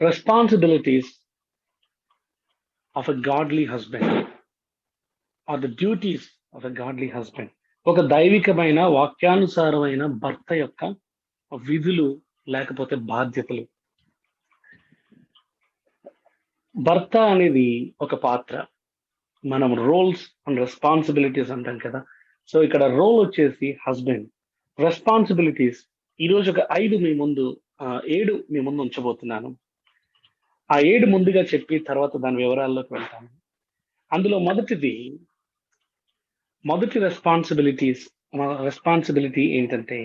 Responsibilities of a godly husband, or the duties of a godly husband. ఒక దైవికమైన వాక్యానుసారమైన భర్త యొక్క విధులు లేకపోతే బాధ్యతలు. భర్త అనేది ఒక పాత్ర. మనం రోల్స్ అండ్ రెస్పాన్సిబిలిటీస్ అంటాం కదా. సో ఇక్కడ రోల్ వచ్చేసి హస్బెండ్. రెస్పాన్సిబిలిటీస్ ఈరోజు ఒక 7 మీ ముందు ఉంచబోతున్నాను. ఆ 7 ముందుగా చెప్పి తర్వాత దాని వివరాల్లోకి వెళ్తాను. అందులో మొదటి రెస్పాన్సిబిలిటీ ఏంటంటే,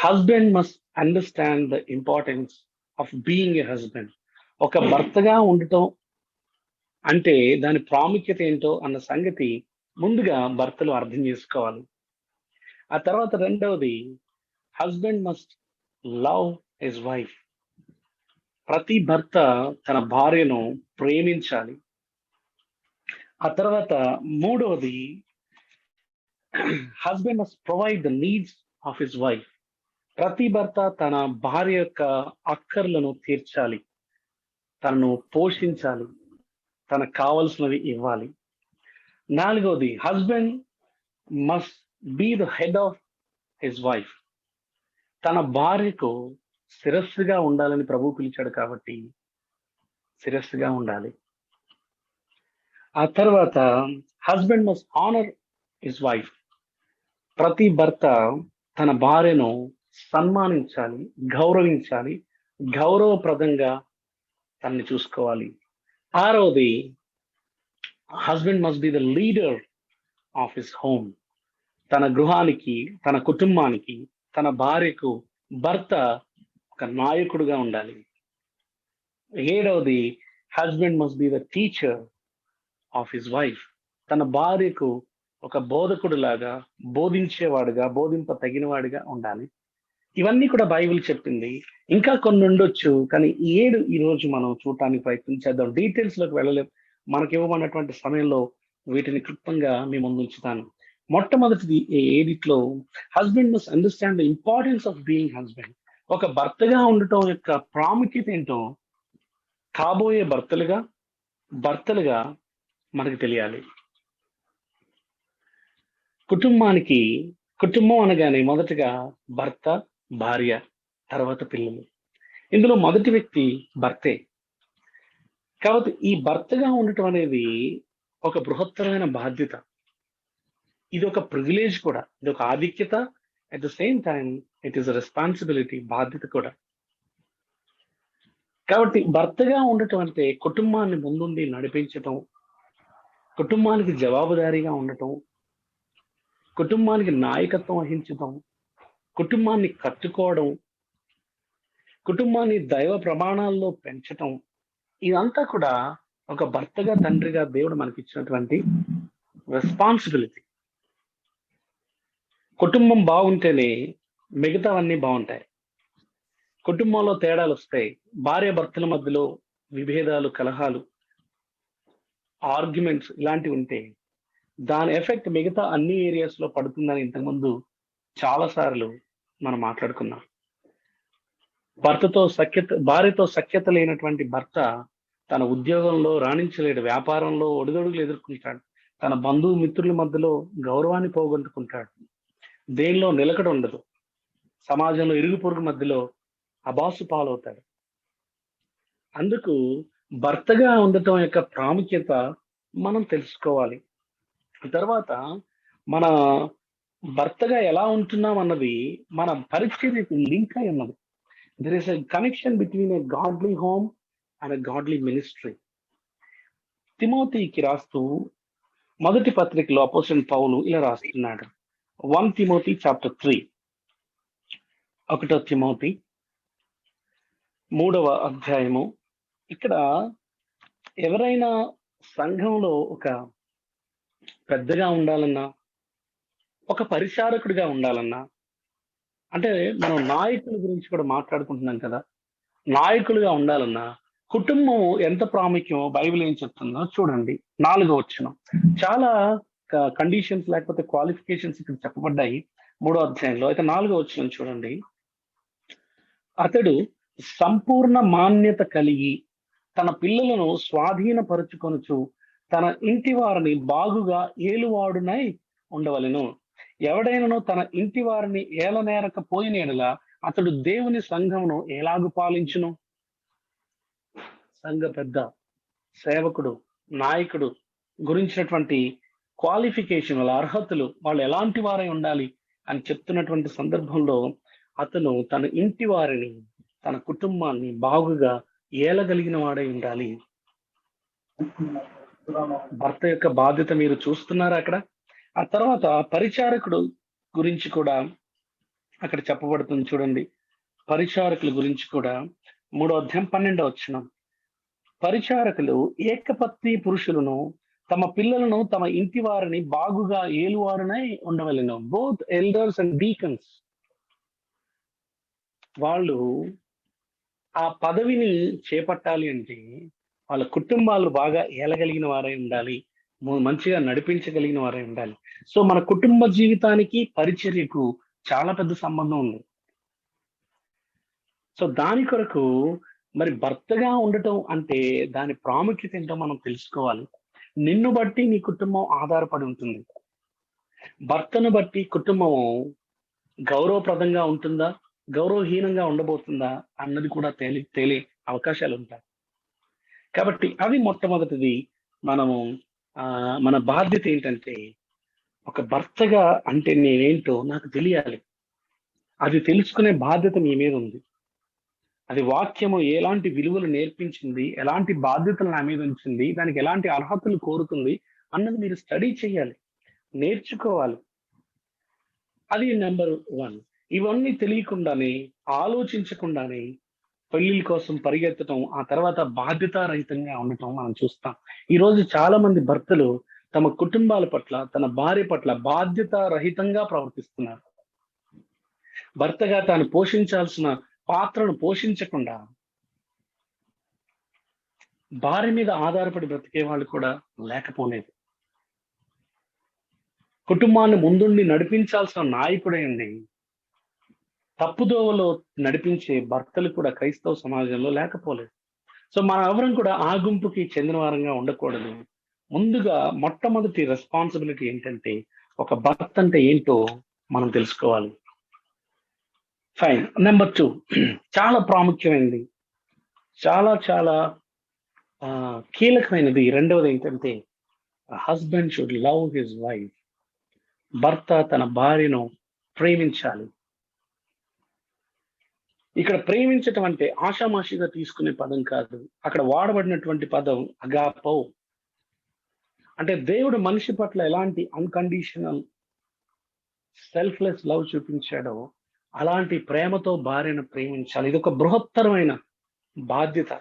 husband must understand the importance of being a husband. ఒక భర్తగా ఉండటం అంటే దాని ప్రాముఖ్యత ఏంటో అన్న సంగతి ముందుగా భర్తలు అర్థం చేసుకోవాలి. ఆ తర్వాత రెండవది, husband must love his wife. ప్రతి భర్త తన భార్యను ప్రేమించాలి. ఆ తర్వాత మూడవది, husband must provide the needs of his wife. ప్రతి భర్త తన భార్య యొక్క అక్కర్లను తీర్చాలి, తనను పోషించాలి, తనకు కావలసినవి ఇవ్వాలి. నాలుగవది, husband must be the head of his wife. తన భార్యకు శిరస్సుగా ఉండాలని ప్రభు పిలిచాడు కాబట్టి శిరస్సుగా ఉండాలి. ఆ తర్వాత husband must honour his wife. ప్రతి భర్త తన భార్యను సన్మానించాలి, గౌరవించాలి, గౌరవప్రదంగా తనని చూసుకోవాలి. ఆరవది, husband must be the leader of his home. తన గృహానికి, తన కుటుంబానికి, తన భార్యకు భర్త ఒక నాయకుడుగా ఉండాలి. ఏడవది, husband must be the teacher of his wife. తన భార్యకు ఒక బోధకుడులాగా, బోధించేవాడుగా, బోధింప తగినవాడిగా ఉండాలి. ఇవన్నీ కూడా బైబిల్ చెప్పింది. ఇంకా కొన్ని ఉండొచ్చు, కానీ 7 ఈ రోజు మనం చూడటానికి ప్రయత్నం చేద్దాం. డీటెయిల్స్ లోకి వెళ్ళలేం, మనకి ఇవ్వబడినటువంటి సమయంలో వీటిని క్లుప్తంగా మీ ముందు ఉంచుతాను. మొట్టమొదటిది ఏడిట్లో, husband must understand the importance of being husband. ఒక భర్తగా ఉండటం యొక్క ప్రాముఖ్యత ఏంటో కాబోయే భర్తలుగా మనకు తెలియాలి. కుటుంబం అనగానే మొదటగా భర్త, భార్య, తర్వాత పిల్లలు. ఇందులో మొదటి వ్యక్తి భర్తే. కాబట్టి ఈ భర్తగా ఉండటం అనేది ఒక బృహత్తరమైన బాధ్యత. ఇది ఒక ప్రివిలేజ్ కూడా, ఇది ఒక ఆధిక్యత. At the same time it is responsibility, బాధ్యత కూడా. కాబట్టి భర్తగా ఉండటం అంటే కుటుంబాన్ని ముందుండి నడిపించటం, కుటుంబానికి జవాబుదారీగా ఉండటం, కుటుంబానికి నాయకత్వం వహించటం, కుటుంబాన్ని కట్టుకోవడం, కుటుంబాన్ని దైవ ప్రమాణాల్లో పెంచటం, ఇదంతా కూడా ఒక భర్తగా, తండ్రిగా దేవుడు మనకి ఇచ్చినటువంటి రెస్పాన్సిబిలిటీ. కుటుంబం బాగుంటేనే మిగతావన్నీ బాగుంటాయి. కుటుంబంలో తేడాలు వస్తాయి, భార్య భర్తల మధ్యలో విభేదాలు, కలహాలు, ఆర్గ్యుమెంట్స్ ఇలాంటివి ఉంటే దాని ఎఫెక్ట్ మిగతా అన్ని ఏరియాస్ లో పడుతుందని ఇంతకుముందు చాలా సార్లు మనం మాట్లాడుకున్నాం. భార్యతో సఖ్యత లేనటువంటి భర్త తన ఉద్యోగంలో రాణించలేడు, వ్యాపారంలో ఒడిదొడుగులు ఎదుర్కొంటాడు, తన బంధువు మిత్రుల మధ్యలో గౌరవాన్ని పోగొట్టుకుంటాడు, దేనిలో నిలకడ ఉండదు, సమాజంలో ఇరుగు పొరుగు మధ్యలో అబాసు పాలవుతాడు. అందుకు భర్తగా ఉండటం యొక్క ప్రాముఖ్యత మనం తెలుసుకోవాలి. తర్వాత మన భర్తగా ఎలా ఉంటున్నాం అన్నది మన పరిచర్యకు లింక్ అయి ఉన్నది. There is a connection between a godly home and a godly ministry. తిమోతికి రాస్తూ మొదటి పత్రికలో అపోస్తలుడైన పౌలు ఇలా రాస్తున్నాడు. 1 Timothy chapter 3, 1 తిమోతి 3వ అధ్యాయము. ఇక్కడ ఎవరైనా సంఘంలో ఒక పెద్దగా ఉండాలన్నా, ఒక పరిచారకుడిగా ఉండాలన్నా, అంటే మనం నాయకుల గురించి కూడా మాట్లాడుకుంటున్నాం కదా, నాయకులుగా ఉండాలన్నా కుటుంబం ఎంత ప్రాముఖ్యమో బైబిల్ ఏం చెప్తుందో చూడండి. 4వ వచనం. చాలా కండిషన్స్ లేకపోతే క్వాలిఫికేషన్స్ ఇక్కడ చెప్పబడ్డాయి 3వ అధ్యాయంలో. అయితే 4వ వచనం చూడండి. అతడు సంపూర్ణ మాన్యత కలిగి తన పిల్లలను స్వాధీనపరుచుకొనుచు తన ఇంటి వారిని బాగుగా ఏలువాడునై ఉండవలెను. ఎవడైనను తన ఇంటి వారిని ఏలనేరకపోయిన యెడల అతడు దేవుని సంఘమును ఎలాగు పాలించును? సంఘ పెద్ద, సేవకుడు, నాయకుడు గురించినటువంటి క్వాలిఫికేషన్, వాళ్ళ అర్హతలు, వాళ్ళు ఎలాంటి వారై ఉండాలి అని చెప్తున్నటువంటి సందర్భంలో అతను తన ఇంటి వారిని, తన కుటుంబాన్ని బాగుగా ఏలగలిగిన వాడై ఉండాలి. భర్త యొక్క బాధ్యత మీరు చూస్తున్నారా అక్కడ? ఆ తర్వాత పరిచారకుడు గురించి కూడా అక్కడ చెప్పబడుతుంది చూడండి. పరిచారకుల గురించి కూడా 3వ అధ్యాయం 12వ వచనం. పరిచారకులు ఏకపత్ని పురుషులను తమ పిల్లలను తమ ఇంటి వారిని బాగుగా ఏలువారునై ఉండవలెను. బోత్ ఎల్డర్స్ అండ్ డీకన్స్, వాళ్ళు ఆ పదవిని చేపట్టాలి అంటే వాళ్ళ కుటుంబాలు బాగా ఏలగలిగిన వారై ఉండాలి, మంచిగా నడిపించగలిగిన వారై ఉండాలి. సో మన కుటుంబ జీవితానికి పరిచర్యకు చాలా పెద్ద సంబంధం ఉంది. సో దాని కొరకు మరి భర్తగా ఉండటం అంటే దాని ప్రాముఖ్యత ఏంటో మనం తెలుసుకోవాలి. నిన్ను బట్టి నీ కుటుంబం ఆధారపడి ఉంటుంది. భర్తను బట్టి కుటుంబం గౌరవప్రదంగా ఉంటుందా, గౌరవహీనంగా ఉండబోతుందా అన్నది కూడా తేలే అవకాశాలు ఉంటాయి. కాబట్టి అది మొట్టమొదటిది. మనము మన బాధ్యత ఏంటంటే, ఒక భర్తగా అంటే నేనేంటో నాకు తెలియాలి. అది తెలుసుకునే బాధ్యత మీ మీద ఉంది. అది వాక్యము ఎలాంటి విలువలు నేర్పించింది, ఎలాంటి బాధ్యతలు నా మీద ఉంచింది, దానికి ఎలాంటి అర్హతలు కోరుతుంది అన్నది మీరు స్టడీ చేయాలి, నేర్చుకోవాలి. అది నెంబర్ 1. ఇవన్నీ తెలియకుండానే, ఆలోచించకుండానే పెళ్లిళ్ళ కోసం పరిగెత్తడం, ఆ తర్వాత బాధ్యతారహితంగా ఉండటం మనం చూస్తాం. ఈ రోజు చాలా మంది భర్తలు తమ కుటుంబాల పట్ల, తన భార్య పట్ల బాధ్యతారహితంగా ప్రవర్తిస్తున్నారు. భర్తగా తాను పోషించాల్సిన పాత్రను పోషించకుండా భార్య మీద ఆధారపడి బ్రతికే వాళ్ళు కూడా లేకపోలేదు. కుటుంబాన్ని ముందుండి నడిపించాల్సిన నాయకుడైంది తప్పుదోవలో నడిపించే భర్తలు కూడా క్రైస్తవ సమాజంలో లేకపోలేదు. సో మనం ఎవరం కూడా ఆ గుంపుకి చెందిన వారంగా ఉండకూడదు. ముందుగా మొట్టమొదటి రెస్పాన్సిబిలిటీ ఏంటంటే, ఒక భర్త అంటే ఏంటో మనం తెలుసుకోవాలి. ఫైన్. నెంబర్ 2 చాలా ప్రాముఖ్యమైనది, చాలా చాలా కీలకమైనది. రెండవది ఏంటంటే, husband should love his wife. భర్త తన భార్యను ప్రేమించాలి. ఇక్కడ ప్రేమించటం అంటే ఆషామాషిగా తీసుకునే పదం కాదు. అక్కడ వాడబడినటువంటి పదం అగాపో. అంటే దేవుడు మనిషి పట్ల ఎలాంటి అన్కండిషనల్ సెల్ఫ్లెస్ లవ్ చూపించాడో అలాంటి ప్రేమతో భార్యను ప్రేమించాలి. ఇది ఒక బృహత్తరమైన బాధ్యత.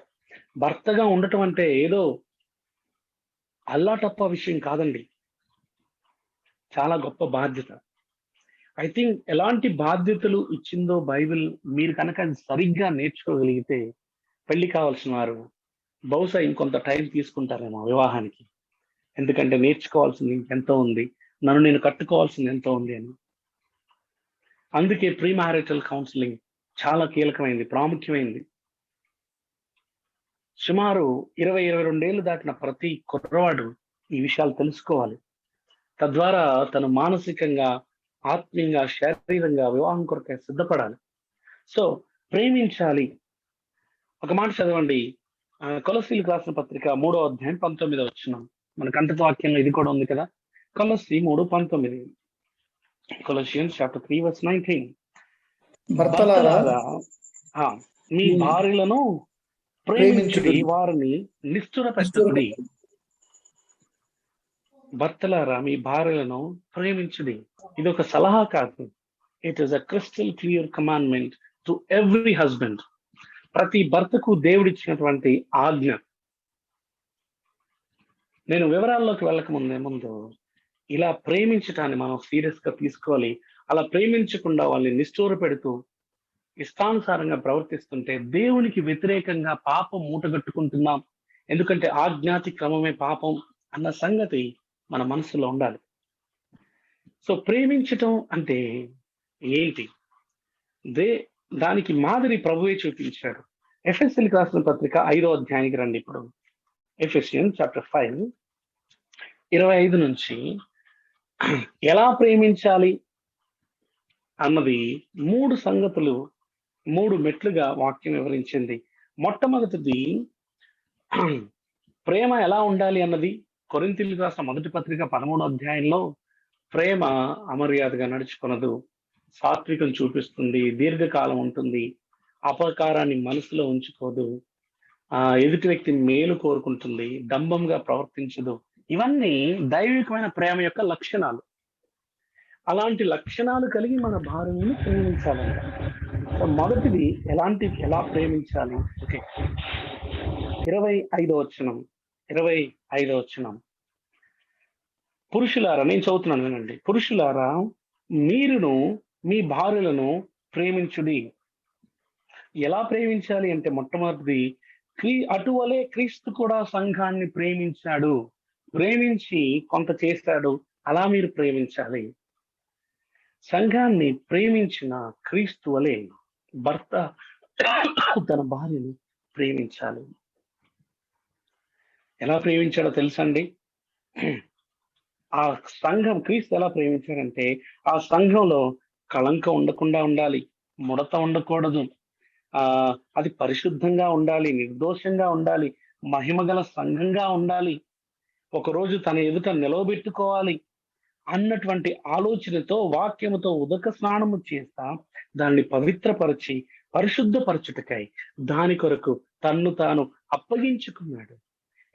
భర్తగా ఉండటం అంటే ఏదో అల్లాటప్ప విషయం కాదండి, చాలా గొప్ప బాధ్యత. ఐ థింక్ ఎలాంటి బాధ్యతలు ఇచ్చిందో బైబిల్ మీరు కనుక సరిగ్గా నేర్చుకోగలిగితే పెళ్లి కావాల్సిన వారు బహుశా ఇంకొంత టైం తీసుకుంటారేమో వివాహానికి. ఎందుకంటే నేర్చుకోవాల్సింది ఎంతో ఉంది, నన్ను నేను కట్టుకోవాల్సింది ఎంతో ఉంది అని. అందుకే ప్రీ మ్యారిటల్ కౌన్సిలింగ్ చాలా కీలకమైంది, ప్రాముఖ్యమైంది. సుమారు 20-22 ఏళ్ళు దాటిన ప్రతి కుర్రవాడు ఈ విషయాలు తెలుసుకోవాలి. తద్వారా తను మానసికంగా, ఆత్మీయంగా, శారీరంగా వివాహం కొరకే సిద్ధపడాలి. సో ప్రేమించాలి. ఒక మాట చదవండి, కొలస్సీలకు రాసిన పత్రిక 3వ అధ్యాయం 19వ వచనం. మన కంటక వాక్యంలో ఇది కూడా ఉంది కదా, కొలస్సీ 3:19. Colossians chapter 3:19. భర్తలారా మీ భార్యలను ప్రేమించుడి, వారిని నిష్ఠురపెట్టుడి. భర్తలారా మీ భార్యలను ప్రేమించుడి. ఇది ఒక సలహా కాదు, it is a crystal clear commandment to every husband. ప్రతి భర్తకు దేవుడిచ్చినటువంటి ఆజ్ఞ. నేను వివరాల్లోకి వెళ్ళక ముందు ఇలా ప్రేమించటాన్ని మనం సీరియస్ గా తీసుకోవాలి. అలా ప్రేమించకుండా వాళ్ళని నిష్ఠూర పెడుతూ ఇష్టానుసారంగా ప్రవర్తిస్తుంటే దేవునికి వ్యతిరేకంగా పాపం మూటగట్టుకుంటున్నాం. ఎందుకంటే ఆజ్ఞాతి క్రమమే పాపం అన్న సంగతి మన మనసులో ఉండాలి. సో ప్రేమించటం అంటే ఏంటి? దానికి మాదిరి ప్రభువే చూపించాడు. ఎఫెసీయులకు రాసిన పత్రిక 5వ అధ్యాయానికి రండి. ఇప్పుడు ఎఫెసియన్స్ చాప్టర్ 5 25 నుంచి ఎలా ప్రేమించాలి అన్నది 3 సంగతులు, 3 మెట్లుగా వాక్యం వివరించింది. మొట్టమొదటిది ప్రేమ ఎలా ఉండాలి అన్నది కొరింథీయులకు రాసిన మొదటి పత్రిక 13వ అధ్యాయంలో ప్రేమ అమర్యాదగా నడుచుకొనదు, సాత్వికం చూపిస్తుంది, దీర్ఘకాలం ఉంటుంది, అపకారాన్ని మనసులో ఉంచుకోదు, ఎదుటి వ్యక్తిని మేలు కోరుకుంటుంది, డంబంగా ప్రవర్తించదు. ఇవన్నీ దైవికమైన ప్రేమ యొక్క లక్షణాలు. అలాంటి లక్షణాలు కలిగి మన భార్యను ప్రేమించాలంట. సో మొదటిది ఎలా ప్రేమించాలి? ఓకే, 25వ వచనం. పురుషులారా, నేను చదువుతున్నాను వినండి. పురుషులారా, మీరును మీ భార్యలను ప్రేమించుడి. ఎలా ప్రేమించాలి అంటే మొట్టమొదటిది అటువలే క్రీస్తు కూడా సంఘాన్ని ప్రేమించాడు, ప్రేమించి కొంత చేశాడు. అలా మీరు ప్రేమించాలి. సంఘాన్ని ప్రేమించిన క్రీస్తు వలె భర్త తన భార్యను ప్రేమించాలి. ఎలా ప్రేమించాడో తెలుసండి? ఆ సంఘం క్రీస్తు ఎలా ప్రేమించాడంటే, ఆ సంఘంలో కళంకం ఉండకుండా ఉండాలి, ముడత ఉండకూడదు, అది పరిశుద్ధంగా ఉండాలి, నిర్దోషంగా ఉండాలి, మహిమగల సంఘంగా ఉండాలి, ఒకరోజు తన ఎదుట నిలవబెట్టుకోవాలి అన్నటువంటి ఆలోచనతో వాక్యముతో ఉదక స్నానము చేస్తా దాన్ని పవిత్రపరిచి పరిశుద్ధపరచుటకై దాని కొరకు తన్ను తాను అప్పగించుకున్నాడు.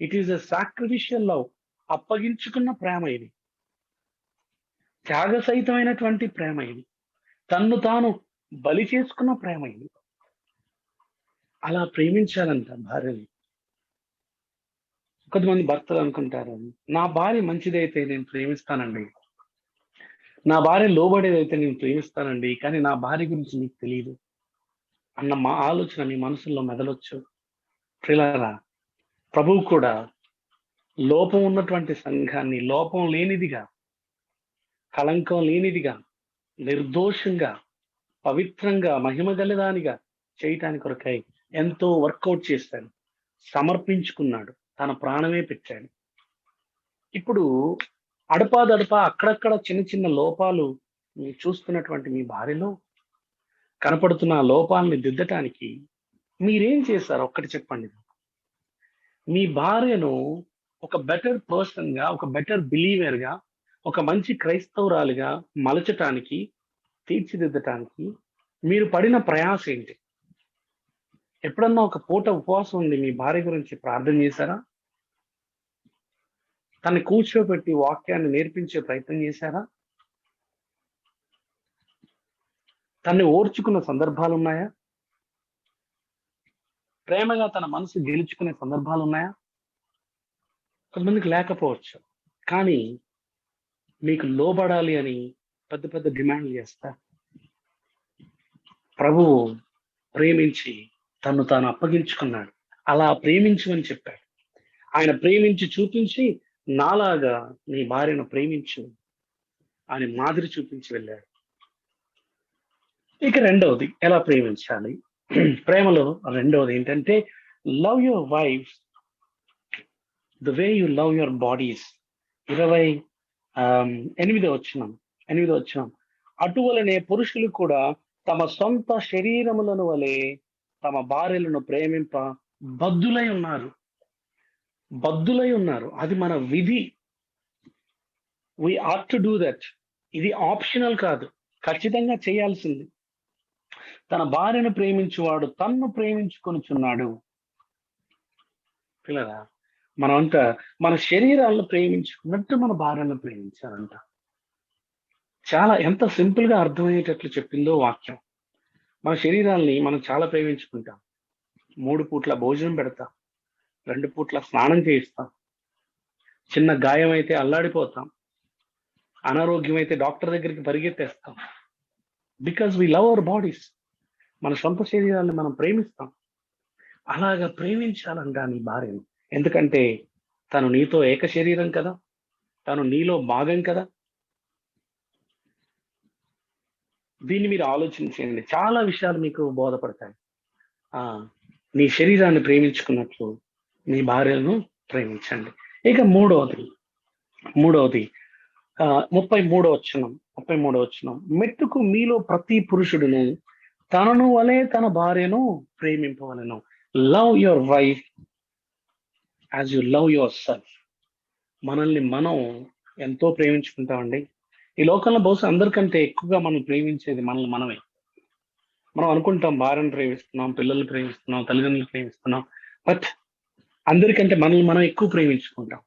It is a sacrificial love. అప్పగించుకున్న ప్రేమ ఇది, త్యాగ సహితమైనటువంటి ప్రేమ ఇది, తన్ను తాను బలి చేసుకున్న ప్రేమ ఇది. అలా ప్రేమించాలంట భార్యని. కొంతమంది భర్తలు అనుకుంటారు, నా భార్య మంచిదైతే నేను ప్రేమిస్తానండి, నా భార్య లోబడేదైతే నేను ప్రేమిస్తానండి, కానీ నా భార్య గురించి మీకు తెలియదు అన్న మా ఆలోచన మీ మనసులో మెదలొచ్చు. ప్రియులారా, ప్రభువు కూడా లోపం ఉన్నటువంటి సంఘాన్ని లోపం లేనిదిగా, కళంకం లేనిదిగా, నిర్దోషంగా, పవిత్రంగా, మహిమ గలదానిగా చేయటానికి కొరకై ఎంతో వర్కౌట్ చేశాడు, సమర్పించుకున్నాడు, తన ప్రాణమే పెట్టాడు. ఇప్పుడు అడపాదడపా అక్కడక్కడ చిన్న చిన్న లోపాలు చూస్తున్నటువంటి మీ భార్యలో కనపడుతున్న లోపాలని దిద్దటానికి మీరేం చేశారు ఒక్కటి చెప్పండి. మీ భార్యను ఒక బెటర్ పర్సన్ గా, ఒక బెటర్ బిలీవర్ గా, ఒక మంచి క్రైస్తవురాలుగా మలచటానికి, తీర్చిదిద్దటానికి మీరు పడిన ప్రయాస ఏంటి? ఎప్పుడన్నా ఒక పూట ఉపవాసం ఉండి మీ భార్య గురించి ప్రార్థన చేశారా? తను కూర్చోబెట్టి వాక్యాన్ని నేర్పించే ప్రయత్నం చేశారా? తన్ని ఓర్చుకున్న సందర్భాలు ఉన్నాయా? ప్రేమగా తన మనసు గెలుచుకునే సందర్భాలు ఉన్నాయా? కొంతమందికి లేకపోవచ్చు, కానీ మీకు లోబడాలి అని పెద్ద పెద్ద డిమాండ్లు చేస్తా. ప్రభువు ప్రేమించి తను తాను అప్పగించుకున్నాడు. అలా ప్రేమించమని చెప్పాడు. ఆయన ప్రేమించి చూపించి, నాలాగా నీ భార్యను ప్రేమించు అని మాదిరి చూపించి వెళ్ళాడు. ఇక రెండవది ఎలా ప్రేమించాలి? ప్రేమలో రెండవది ఏంటంటే, love your wife the way you love your bodies. 28వ వచనం. అటువలనే పురుషులు కూడా తమ సొంత శరీరములను వలె తమ భార్యలను ప్రేమింప బద్ధులై ఉన్నారు. అది మన విధి. వి ఆట్ టు డూ దట్. ఇది ఆప్షనల్ కాదు, ఖచ్చితంగా చేయాల్సింది. తన భార్యను ప్రేమించువాడు తన్ను ప్రేమించుకొనుచున్నాడు. పిల్లరా, మనమంతా మన శరీరాలను ప్రేమించుకున్నట్టు మన భార్యను ప్రేమించాలంట. చాలా ఎంత సింపుల్ గా అర్థమయ్యేటట్లు చెప్పిందో వాక్యం. మన శరీరాల్ని మనం చాలా ప్రేమించుకుంటాం. 3 పూట్ల భోజనం పెడతాం, 2 పూట్ల స్నానం చేయిస్తాం, చిన్న గాయం అయితే అల్లాడిపోతాం, అనారోగ్యం అయితే డాక్టర్ దగ్గరికి పరిగెత్తేస్తాం. Because we love our bodies. మన సొంత శరీరాన్ని మనం ప్రేమిస్తాం. అలాగా ప్రేమించాలంట నీ భార్యను. ఎందుకంటే తను నీతో ఏక శరీరం కదా, తను నీలో భాగం కదా. దీన్ని మీరు ఆలోచించండి, చాలా విషయాలు మీకు బోధపడతాయి. ఆ నీ శరీరాన్ని ప్రేమించుకున్నట్లు నీ భార్యను ప్రేమించండి. ఇక మూడవది 33వ వచనం, మెట్టుకు మీలో ప్రతి పురుషుడును తనను వలె తన భార్యను ప్రేమింపవలెను. Love your wife as you love yourself. మనల్ని మనం ఎంతో ప్రేమించుకుంటామండి. ఈ లోకంలో బహుశా అందరికంటే ఎక్కువగా మనం ప్రేమించేది మనల్ని మనమే. మనం అనుకుంటాం భార్యను ప్రేమిస్తున్నాం, పిల్లల్ని ప్రేమిస్తున్నాం, తల్లిదండ్రులు ప్రేమిస్తున్నాం. బట్ అందరికంటే మనల్ని మనం ఎక్కువ ప్రేమించుకుంటాం.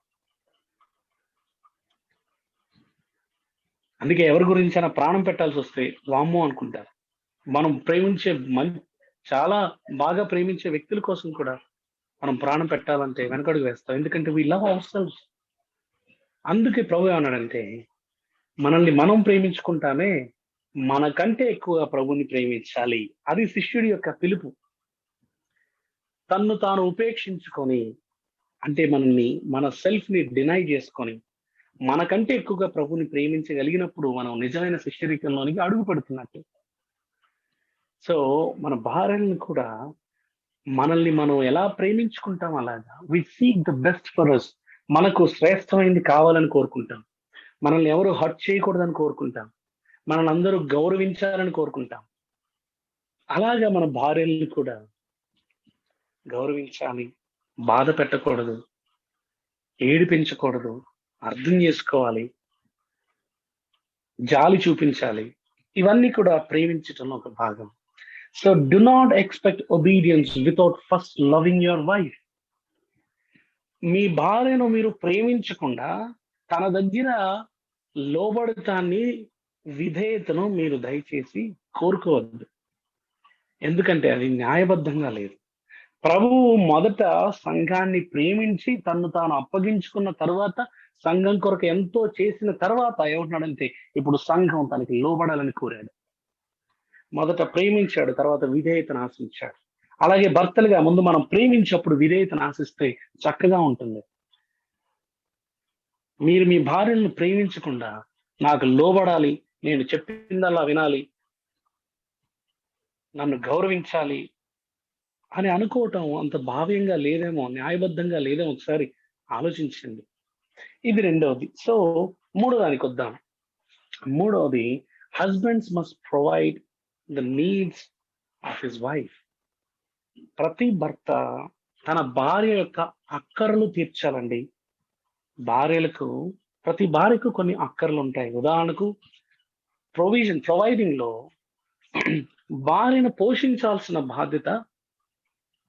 అందుకే ఎవరి గురించి అయినా ప్రాణం పెట్టాల్సి వస్తే వామ్మో అనుకుంటారు. మనం ప్రేమించే చాలా బాగా ప్రేమించే వ్యక్తుల కోసం కూడా మనం ప్రాణం పెట్టాలంటే వెనకడుగు వేస్తాం. ఎందుకంటే వీ లవ్ అవర్ సెల్ఫ్. అందుకే ప్రభు ఏమన్నాడంటే, మనల్ని మనం ప్రేమించుకుంటామే, మనకంటే ఎక్కువగా ప్రభుని ప్రేమించాలి. అది శిష్యుడి యొక్క పిలుపు. తన్ను తాను ఉపేక్షించుకొని, అంటే మన సెల్ఫ్ ని డినై చేసుకొని మనకంటే ఎక్కువగా ప్రభుని ప్రేమించగలిగినప్పుడు మనం నిజమైన శిష్యరికంలోనికి అడుగు పెడుతున్నట్టు. సో మన భార్యలను కూడా మనల్ని మనం ఎలా ప్రేమించుకుంటాం అలాగా. We seek the best for us. మనకు శ్రేష్టమైనది కావాలని కోరుకుంటాం. మనల్ని ఎవరు హర్ట్ చేయకూడదని కోరుకుంటాం. మనల్ని అందరూ గౌరవించాలని కోరుకుంటాం. అలాగా మన భార్యల్ని కూడా గౌరవించాలి, బాధ పెట్టకూడదు, ఏడిపించకూడదు, అర్థం చేసుకోవాలి, జాలి చూపించాలి. ఇవన్నీ కూడా ప్రేమించటంలో ఒక భాగం. So do not expect obedience without first loving your wife. మీ భార్యను మీరు ప్రేమించకుండా తన దగ్గర లోబడతాన్ని, విధేయతను మీరు దయచేసి కోరుకోవద్దు. ఎందుకంటే అది న్యాయబద్ధంగా లేదు. ప్రభువు మొదట సంఘాన్ని ప్రేమించి తన్ను తాను అప్పగించుకున్న తర్వాత, సంఘం కొరకు ఎంతో చేసిన తర్వాత ఏమంటున్నాడంటే, ఇప్పుడు సంఘం తనకి లోబడాలని కోరాడు. మొదట ప్రేమించాడు, తర్వాత విధేయతను ఆశించాడు. అలాగే భర్తలుగా ముందు మనం ప్రేమించప్పుడు విధేయతను ఆశిస్తే చక్కగా ఉంటుంది. మీరు మీ భార్యను ప్రేమించకుండా నాకు లోబడాలి, నేను చెప్పిందల్లా వినాలి, నన్ను గౌరవించాలి అని అనుకోవటం అంత భావ్యంగా లేదేమో, న్యాయబద్ధంగా లేదేమో ఒకసారి ఆలోచించండి. ఇది రెండవది. సో మూడోదానికి వద్దాం. మూడవది, husbands must provide the needs of his wife. ప్రతి భర్త తన భార్య యొక్క అక్కర్లు తీర్చాలండి. ప్రతి భార్యకు కొన్ని అక్కర్లు ఉంటాయి. ఉదాహరణకు ప్రొవైడింగ్ లో భార్యను పోషించాల్సిన బాధ్యత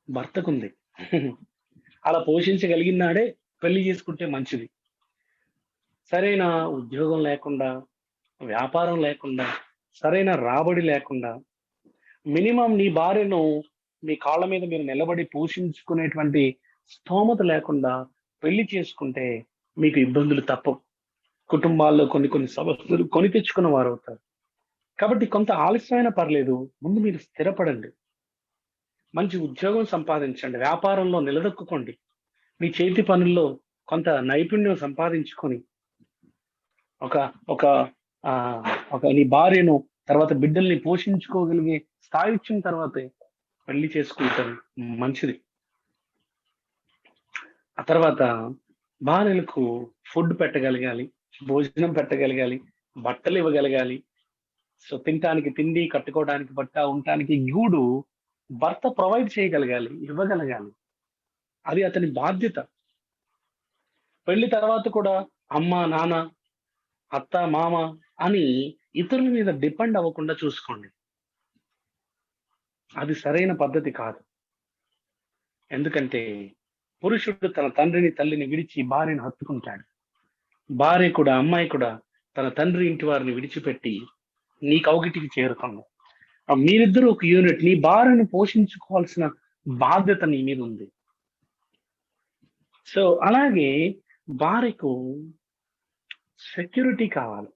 భర్తకుంది. అలా పోషించగలిగినాడే పెళ్లి చేసుకుంటే మంచిది. సరైన ఉద్యోగం లేకుండా, వ్యాపారం లేకుండా, సరైన రాబడి లేకుండా, మినిమం నీ భార్యను మీ కాళ్ళ మీద మీరు నిలబడి పోషించుకునేటువంటి స్తోమత లేకుండా పెళ్లి చేసుకుంటే మీకు ఇబ్బందులు తప్పవు. కుటుంబాల్లో కొన్ని సమస్యలు కొని తెచ్చుకున్న వారు అవుతారు. కాబట్టి కొంత ఆలస్యమైనా పర్లేదు, ముందు మీరు స్థిరపడండి, మంచి ఉద్యోగం సంపాదించండి, వ్యాపారంలో నిలదొక్కుకోండి, మీ చేతి పనుల్లో కొంత నైపుణ్యం సంపాదించుకొని ఒక ఒక ఒక నీ భార్యను తర్వాత బిడ్డల్ని పోషించుకోగలిగే స్థాయి వచ్చిన తర్వాతే పెళ్లి చేసుకుంటాం మంచిది. ఆ తర్వాత భార్యలకు ఫుడ్ పెట్టగలగాలి, భోజనం పెట్టగలగాలి, బట్టలు ఇవ్వగలగాలి. సో తినటానికి తిండి, కట్టుకోవడానికి బట్ట, ఉండటానికి గూడు భర్త ప్రొవైడ్ చేయగలగాలి, ఇవ్వగలగాలి. అది అతని బాధ్యత. పెళ్లి తర్వాత కూడా అమ్మ, నాన్న, అత్త, మామ అని ఇతరుల మీద డిపెండ్ అవ్వకుండా చూసుకోండి. అది సరైన పద్ధతి కాదు. ఎందుకంటే పురుషుడు తన తండ్రిని, తల్లిని విడిచి భార్యను హత్తుకుంటాడు. భార్య కూడా, అమ్మాయి కూడా తన తండ్రి ఇంటి వారిని విడిచిపెట్టి నీ కౌగిటికి చేరుకుంది. మీరిద్దరూ ఒక యూనిట్. నీ భార్యను పోషించుకోవాల్సిన బాధ్యత నీ మీద ఉంది. సో అలాగే భార్యకు సెక్యూరిటీ కావాలి.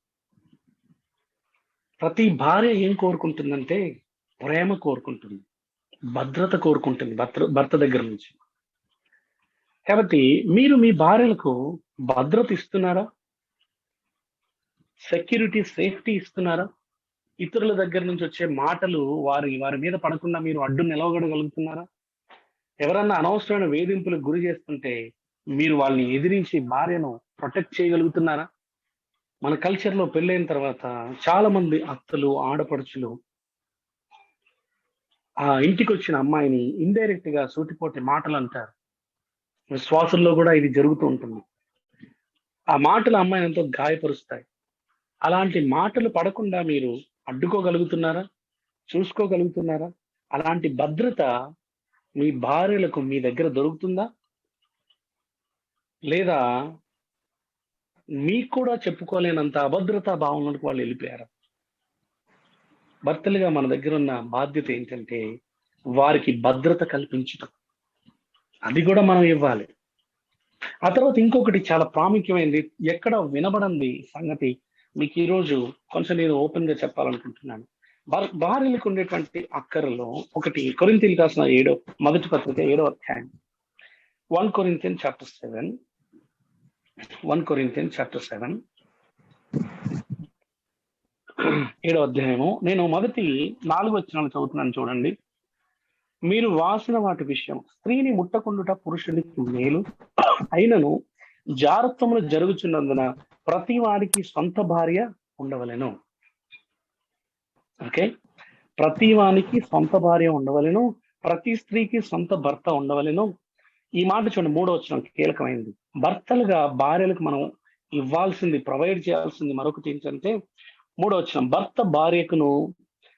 ప్రతి భార్య ఏం కోరుకుంటుందంటే ప్రేమ కోరుకుంటుంది, భద్రత కోరుకుంటుంది భర్త దగ్గర నుంచి. కాబట్టి మీరు మీ భార్యలకు భద్రత ఇస్తున్నారా? సెక్యూరిటీ, సేఫ్టీ ఇస్తున్నారా? ఇతరుల దగ్గర నుంచి వచ్చే మాటలు వారి వారి మీద పడకుండా మీరు అడ్డు నిలవగడగలుగుతున్నారా? ఎవరన్నా అనవసరమైన వేధింపులకు గురి చేస్తుంటే మీరు వాళ్ళని ఎదిరించి భార్యను ప్రొటెక్ట్ చేయగలుగుతున్నారా? మన కల్చర్ లో పెళ్ళైన తర్వాత చాలా మంది అత్తలు, ఆడపడుచులు ఆ ఇంటికి వచ్చిన అమ్మాయిని ఇండైరెక్ట్ గా సూటిపోటి మాటలు అంటారు. విశ్వాసుల్లో కూడా ఇది జరుగుతూ ఉంటుంది. ఆ మాటలు అమ్మాయిని ఎంతో గాయపరుస్తాయి. అలాంటి మాటలు పడకుండా మీరు అడ్డుకోగలుగుతున్నారా? చూసుకోగలుగుతున్నారా? అలాంటి భద్రత మీ భార్యలకు మీ దగ్గర దొరుకుతుందా? లేదా మీకు కూడా చెప్పుకోలేనంత అభద్రతా భావనలకు వాళ్ళు వెళ్ళిపోయారు. భర్తలుగా మన దగ్గర ఉన్న బాధ్యత ఏంటంటే వారికి భద్రత కల్పించడం, అది కూడా మనం ఇవ్వాలి. ఆ తర్వాత ఇంకొకటి చాలా ప్రాముఖ్యమైనది, ఎక్కడ వినబడంది సంగతి మీకు ఈరోజు కొంచెం నేను ఓపెన్ గా చెప్పాలనుకుంటున్నాను. భార్యలకు ఉండేటువంటి అక్కరలో ఒకటి, కొరింథీయులకు రాసిన మొదటి పత్రిక 7వ అధ్యాయం, 1 Corinthians chapter 7, 1 Corinthians chapter 7, 7వ అధ్యాయము. నేను మొదటి 4 వచనాలు చదువుతున్నాను, చూడండి. మీరు వాసిన వాటి విషయం, స్త్రీని ముట్టకుండుట పురుషునికి మేలు, అయినను జారత్వములు జరుగుచున్నందున ప్రతి వారికి సొంత భార్య ఉండవలెను. ఓకే, ప్రతి వానికి సొంత భార్య ఉండవలెను, ప్రతి స్త్రీకి సొంత భర్త ఉండవలెను. ఈ మాట చూడండి, 3వ వచనం కీలకమైంది. భర్తలుగా భార్యలకు మనం ఇవ్వాల్సింది, ప్రొవైడ్ చేయాల్సింది మరొకటి ఏంటంటే 3వ వచనం, భర్త భార్యకును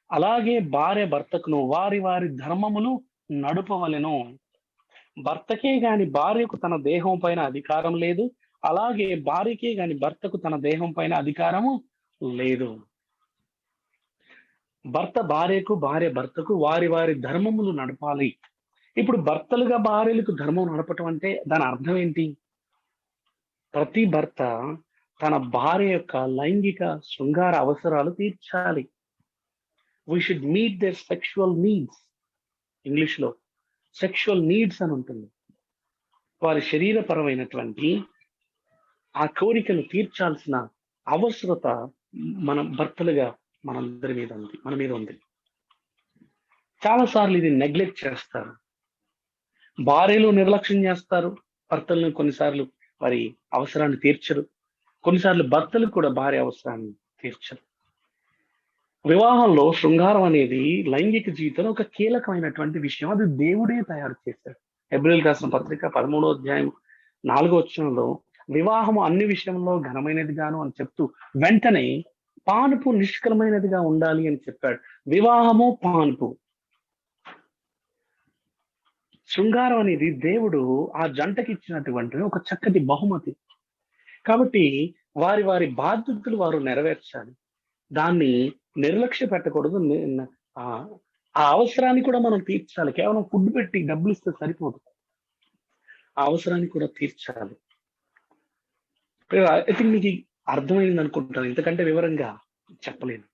అలాగే భార్య భర్తకును వారి వారి ధర్మములు నడుపవలెను. భర్తకే గాని భార్యకు తన దేహం పైన అధికారం లేదు, అలాగే భార్యకే గాని భర్తకు తన దేహం పైన అధికారము లేదు. భర్త భార్యకు, భార్య భర్తకు వారి వారి ధర్మములు నడపాలి. ఇప్పుడు భర్తలుగా భార్యలకు ధర్మం నడపటం అంటే దాని అర్థం ఏంటి? ప్రతి భర్త తన భార్య యొక్క లైంగిక శృంగార అవసరాలు తీర్చాలి. We should meet their sexual needs. English లో సెక్షువల్ నీడ్స్ అని ఉంటుంది. వారి శరీరపరమైనటువంటి ఆ కోరికను తీర్చాల్సిన అవసరత మనం భర్తలుగా మనందరి మీద ఉంది, మన మీద ఉంది. చాలా సార్లు ఇది నెగ్లెక్ట్ చేస్తారు. భార్యలు నిర్లక్ష్యం చేస్తారు భర్తలను, కొన్నిసార్లు వారి అవసరాన్ని తీర్చరు. కొన్నిసార్లు భర్తలు కూడా భార్య అవసరాన్ని తీర్చరు. వివాహంలో శృంగారం అనేది లైంగిక జీవితంలో ఒక కీలకమైనటువంటి విషయం. అది దేవుడే తయారు చేశాడు. హెబ్రీయులకు రాసిన పత్రిక 13వ అధ్యాయం 4వ వచనంలో వివాహము అన్ని విషయంలో ఘనమైనది గాను అని చెప్తూ వెంటనే పానుపు నిష్కలమైనదిగా ఉండాలి అని చెప్పాడు. వివాహము పానుపు, శృంగారం అనేది దేవుడు ఆ జంటకి ఇచ్చినటువంటి ఒక చక్కటి బహుమతి. కాబట్టి వారి వారి బాధ్యతలు వారు నెరవేర్చాలి. దాన్ని నిర్లక్ష్య పెట్టకూడదు. ఆ అవసరాన్ని కూడా మనం తీర్చాలి. కేవలం ఫుడ్ పెట్టి డబ్బులు ఇస్తే సరిపోదు, ఆ అవసరాన్ని కూడా తీర్చాలి. ఐ థింక్ మీకు అర్థమైంది అనుకుంటాను, ఇంతకంటే వివరంగా చెప్పలేను.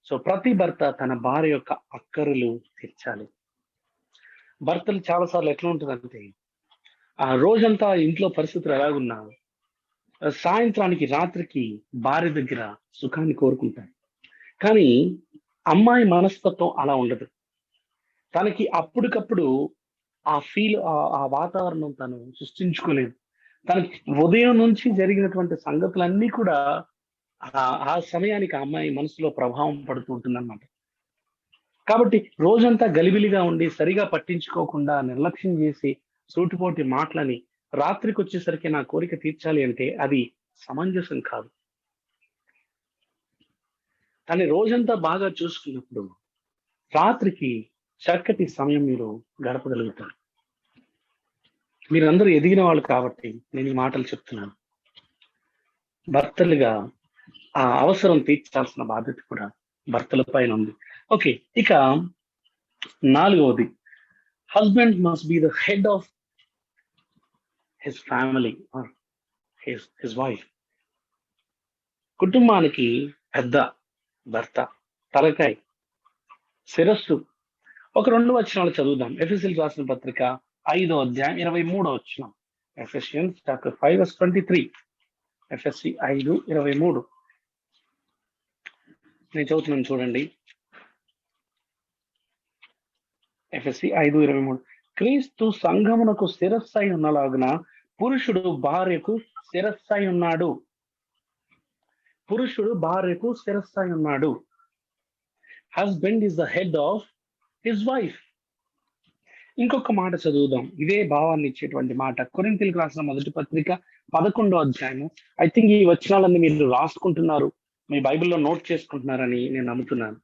సో ప్రతి భర్త తన భార్య యొక్క అక్కరులు తీర్చాలి. భర్తలు చాలాసార్లు ఎట్లా ఉంటుందంటే, ఆ రోజంతా ఇంట్లో పరిస్థితులు ఎలాగున్నా సాయంత్రానికి రాత్రికి భార్య దగ్గర సుఖాన్ని కోరుకుంటారు. కానీ అమ్మాయి మనస్తత్వం అలా ఉండదు. తనకి అప్పటికప్పుడు ఆ వాతావరణం తను సృష్టించుకోలేదు. తనకి ఉదయం నుంచి జరిగినటువంటి సంగతులన్నీ కూడా ఆ సమయానికి ఆ అమ్మాయి మనసులో ప్రభావం పడుతూ ఉంటుందన్నమాట. కాబట్టి రోజంతా గలిబిలిగా ఉండి సరిగా పట్టించుకోకుండా నిర్లక్ష్యం చేసి సూటిపోటి మాటలని రాత్రికి వచ్చేసరికి నా కోరిక తీర్చాలి అంటే అది సమంజసం కాదు. కానీ రోజంతా బాగా చూసుకున్నప్పుడు రాత్రికి చక్కటి సమయం మీరు గడపగలుగుతారు. మీరందరూ ఎదిగిన వాళ్ళు కాబట్టి నేను ఈ మాటలు చెప్తున్నాను. భర్తలుగా ఆ అవసరం తీర్చాల్సిన బాధ్యత కూడా భర్తల పైన ఉంది. ఓకే, ఇక 4వది, husband must be the head of his family or his wife. కుటుంబానికి పెద్ద భర్త, తలకాయ, శిరస్సు. ఒక 2 వచనాలు చదువుదాం. ఎఫెసీయులకు రాసిన పత్రిక 5వ అధ్యాయం 23వ వచనం. Ephesians chapter 5 verse 23. ఎఫెసీ 5:23. నేను చదువుతున్నాను చూడండి. ఎఫ్ఎస్సి 5:23. క్రీస్తు సంఘమునకు శిరస్సై ఉన్నలాగున పురుషుడు భార్యకు శిరస్సై ఉన్నాడు. పురుషుడు భార్యకు శిరస్సై ఉన్నాడు. Husband is the head of his wife. ఇంకొక మాట చదువుదాం, ఇదే భావాన్ని ఇచ్చేటువంటి మాట. కొరింథీయులకు రాసిన మొదటి పత్రిక 11వ అధ్యాయము. ఐ థింక్ ఈ వచనాలన్నీ మీరు రాసుకుంటున్నారు, మీ బైబిల్లో నోట్ చేసుకుంటున్నారని నేను నమ్ముతున్నాను.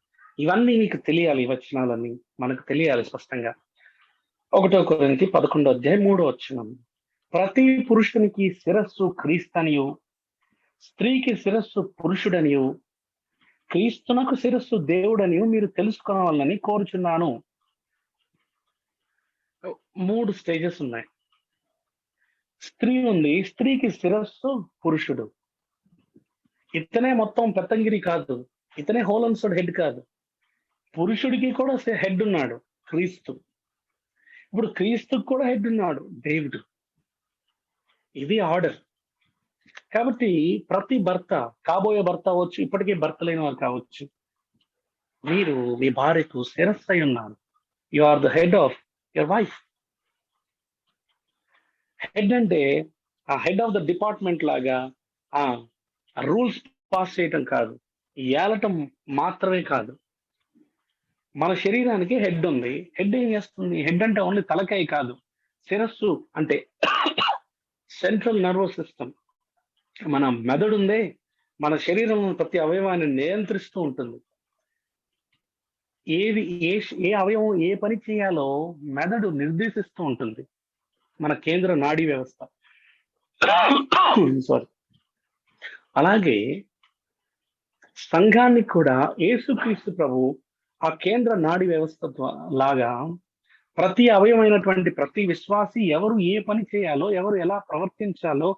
ఇవన్నీ మీకు తెలియాలి, ఈ వచనాలన్నీ మనకు తెలియాలి స్పష్టంగా. 1 కొరింథీ 11వ అధ్యాయం 3వ వచనం. ప్రతి పురుషునికి శిరస్సు క్రీస్తనియు, స్త్రీకి శిరస్సు పురుషుడనియు, క్రీస్తునకు శిరస్సు దేవుడనియు మీరు తెలుసుకోవాలని కోరుచున్నాను. 3 స్టేజెస్ ఉన్నాయి. స్త్రీ ఉంది, స్త్రీకి శిరస్సు పురుషుడు. ఇతనే మొత్తం పెత్తంగిరి కాదు, ఇతనే హోల్ అండ్ సోల్ హెడ్ కాదు. పురుషుడికి కూడా హెడ్ ఉన్నాడు, క్రీస్తు. ఇప్పుడు క్రీస్తుకు కూడా హెడ్ ఉన్నాడు, దేవుడు. ఇది ఆర్డర్. కాబట్టి ప్రతి భర్త, కాబోయే భర్త అవ్వచ్చు, ఇప్పటికే భర్త లేని వారు కావచ్చు, మీరు మీ భార్యకు శిరస్సు అయి ఉన్నారు. You are the head of your wife. Head అంటే ఆ హెడ్ ఆఫ్ ద డిపార్ట్మెంట్ లాగా ఆ రూల్స్ పాస్ చేయటం కాదు, ఏలటం మాత్రమే కాదు. మన శరీరానికి హెడ్ ఉంది. హెడ్ ఏం చేస్తుంది? హెడ్ అంటే ఓన్లీ తలకాయ కాదు, శిరస్సు అంటే సెంట్రల్ నర్వస్ సిస్టమ్. మన మెదడు ఉందే, మన శరీరంలో ప్రతి అవయవాన్ని నియంత్రిస్తూ ఉంటుంది. ఏది ఏ అవయవం ఏ పని చేయాలో మెదడు నిర్దేశిస్తూ ఉంటుంది, మన కేంద్ర నాడీ వ్యవస్థ. సారీ. అలాగే సంఘానికి కూడా యేసుక్రీస్తు ప్రభు ఆ కేంద్ర నాడీ వ్యవస్థ లాగా ప్రతి అవయవమైనటువంటి ప్రతి విశ్వాసి ఎవరు ఏ పని చేయాలో, ఎవరు ఎలా ప్రవర్తించాలో,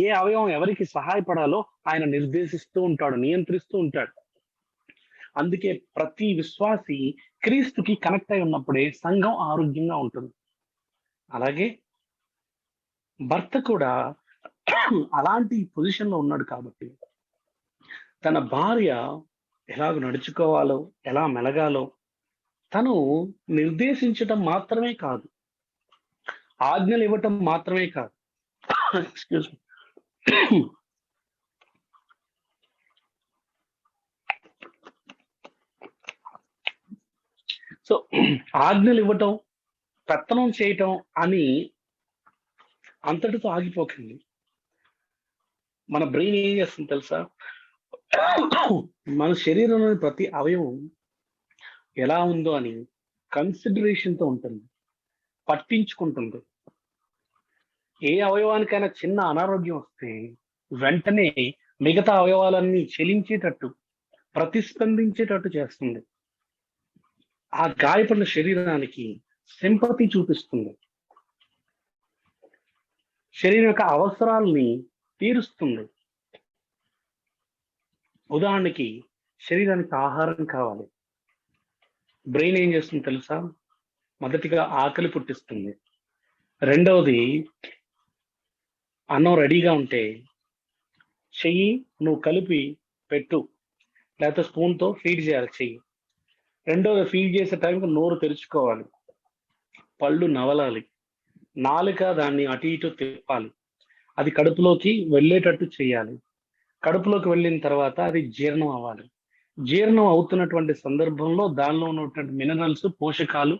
ఏ అవయవం ఎవరికి సహాయపడాలో ఆయన నిర్దేశిస్తూ ఉంటాడు, నియంత్రిస్తూ ఉంటాడు. అందుకే ప్రతి విశ్వాసి క్రీస్తుకి కనెక్ట్ అయి ఉన్నప్పుడే సంఘం ఆరోగ్యంగా ఉంటుంది. అలాగే భర్త కూడా అలాంటి పొజిషన్ లో ఉన్నాడు కాబట్టి తన భార్య ఎలాగ నడుచుకోవాలో, ఎలా మెలగాలో తను నిర్దేశించటం మాత్రమే కాదు, ఆజ్ఞలు ఇవ్వటం మాత్రమే కాదు. Excuse me. సో ఆజ్ఞలు ఇవ్వటం, పెత్తనం చేయటం అని అంతటితో ఆగిపోకండి. మన బ్రెయిన్ ఏం చేస్తుంది తెలుసా? మన శరీరంలోని ప్రతి అవయవం ఎలా ఉందో అని కన్సిడరేషన్తో ఉంటుంది, పట్టించుకుంటుంది. ఏ అవయవానికైనా చిన్న అనారోగ్యం వస్తే వెంటనే మిగతా అవయవాలన్నీ చెలించేటట్టు, ప్రతిస్పందించేటట్టు చేస్తుంది. ఆ గాయపడిన శరీరానికి సింపతి చూపిస్తుంది, శరీరం యొక్క అవసరాలని తీరుస్తుంది. ఉదాహరణకి శరీరానికి ఆహారం కావాలి, బ్రెయిన్ ఏం చేస్తుంది తెలుసా? మొదటిగా ఆకలి పుట్టిస్తుంది. రెండవది, అన్నం రెడీగా ఉంటే చెయ్యి నువ్వు కలిపి పెట్టు, లేకపోతే స్పూన్తో ఫీడ్ చేయాలి చెయ్యి. రెండవది, ఫీడ్ చేసే టైంకి నోరు తెరుచుకోవాలి, పళ్ళు నవలాలి, నాలుక దాన్ని అటు ఇటు తిప్పాలి, అది కడుపులోకి వెళ్ళేటట్టు చేయాలి. కడుపులోకి వెళ్ళిన తర్వాత అది జీర్ణం అవ్వాలి. జీర్ణం అవుతున్నటువంటి సందర్భంలో దానిలో ఉన్నటువంటి మినరల్స్, పోషకాలు,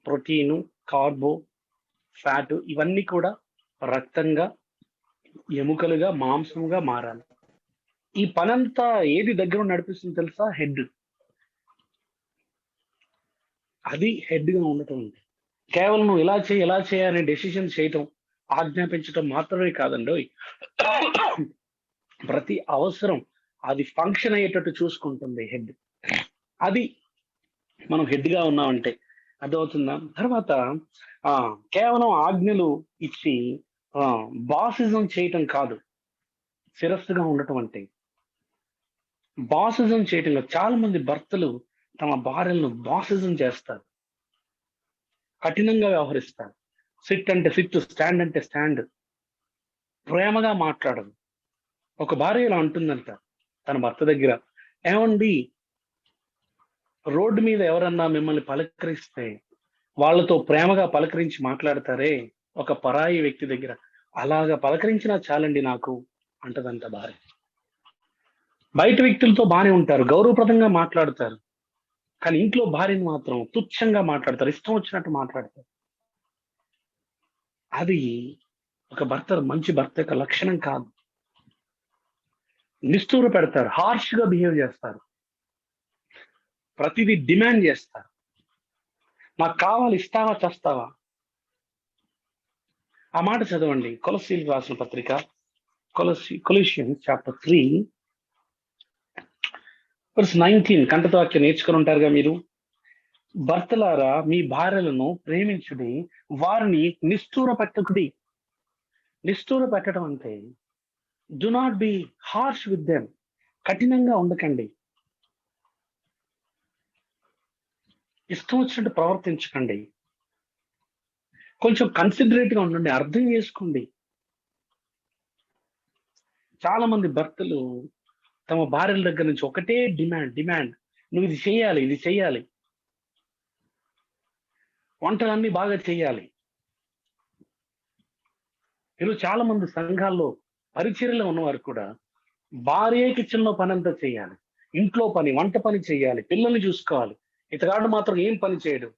ప్రోటీను, కార్బో, ఫ్యాట్ ఇవన్నీ కూడా రక్తంగా, ఎముకలుగా, మాంసంగా మారాలి. ఈ పనంతా ఏది దగ్గర నడిపిస్తుంది తెలుసా? హెడ్. అది హెడ్ గా ఉండటం. కేవలం నువ్వు ఇలా చేయి ఎలా చేయాలని డెసిషన్ చేయటం, ఆజ్ఞాపించటం మాత్రమే కాదండి. ప్రతి అవసరం అది ఫంక్షన్ అయ్యేటట్టు చూసుకుంటుంది హెడ్. అది మనం హెడ్ గా ఉన్నామంటే అర్థమవుతుందా? తర్వాత కేవలం ఆజ్ఞలు ఇచ్చి బాసిజం చేయటం కాదు శిరస్సుగా ఉండటం అంటే. బాసిజం చేయటం కాదు. చాలా మంది భర్తలు తమ భార్యలను బాసిజం చేస్తారు, కఠినంగా వ్యవహరిస్తారు. సిట్ అంటే సిట్, స్టాండ్ అంటే స్టాండ్, ప్రేమగా మాట్లాడదు. ఒక భార్య ఇలా అంటుందంట తన భర్త దగ్గర, ఏమండి, రోడ్డు మీద ఎవరన్నా మిమ్మల్ని పలకరిస్తే వాళ్ళతో ప్రేమగా పలకరించి మాట్లాడతారే ఒక పరాయి వ్యక్తి దగ్గర, అలాగా పలకరించినా చాలండి నాకు అంటదంట భార్య. బయట వ్యక్తులతో బానే ఉంటారు, గౌరవప్రదంగా మాట్లాడతారు, కానీ ఇంట్లో భార్యను మాత్రం తుచ్చంగా మాట్లాడతారు, ఇష్టం వచ్చినట్టు మాట్లాడతారు. అది ఒక మంచి భర్త యొక్క లక్షణం కాదు. నిష్ఠూర పెడతారు, హార్ష్ గా బిహేవ్ చేస్తారు, ప్రతిదీ డిమాండ్ చేస్తారు. నాకు కావాలి, ఇస్తావా చస్తావా. ఆ మాట చదవండి, కొలస్సీలకు రాసిన పత్రిక, కొలసియన్స్ చాప్టర్ 3 verse 19. కంటతో వాక్యం నేర్చుకుని ఉంటారుగా మీరు. భర్తలారా మీ భార్యలను ప్రేమించుడి, వారిని నిష్ఠూర పెట్టకుడి. నిష్ఠూర పెట్టడం అంటే do not be harsh with them, కఠినంగా ఉండకండి, ఇష్టం వచ్చినట్టు ప్రవర్తించకండి, కొంచెం కన్సిడరేట్ గా ఉండండి, అర్థం చేసుకోండి. చాలా మంది భర్తలు తమ భార్యల దగ్గర నుంచి ఒకటే డిమాండ్, నువ్వు ఇది చేయాలి, ఇది చేయాలి, వంటలన్నీ బాగా చేయాలి. ఈరోజు చాలా మంది సంఘాల్లో పరిచర్యలో ఉన్నవారు కూడా భార్య కిచెన్ లో పని అంతా చేయాలి, ఇంట్లో పని, వంట పని చేయాలి, పిల్లల్ని చూసుకోవాలి. ఇతగాడు మాత్రం ఏం పని చేయడు.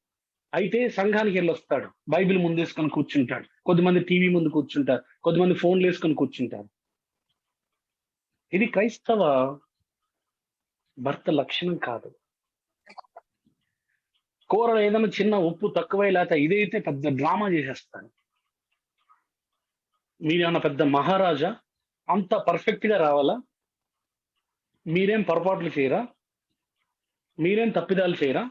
అయితే సంఘానికి వెళ్ళి వస్తాడు, బైబిల్ ముందేసుకొని కూర్చుంటాడు, కొద్దిమంది టీవీ ముందు కూర్చుంటారు, కొద్దిమంది ఫోన్లు వేసుకొని కూర్చుంటారు. ఇది క్రైస్తవ భర్త లక్షణం కాదు. కూరలో ఏదైనా చిన్న ఉప్పు తక్కువై లేకపోతే ఇదైతే పెద్ద డ్రామా చేసేస్తాను. మీరేమన్నా పెద్ద మహారాజా, అంత పర్ఫెక్ట్ గా రావాలా? మీరేం పొరపాట్లు చేయరా? మీరేం తప్పిదాలు చేయరా?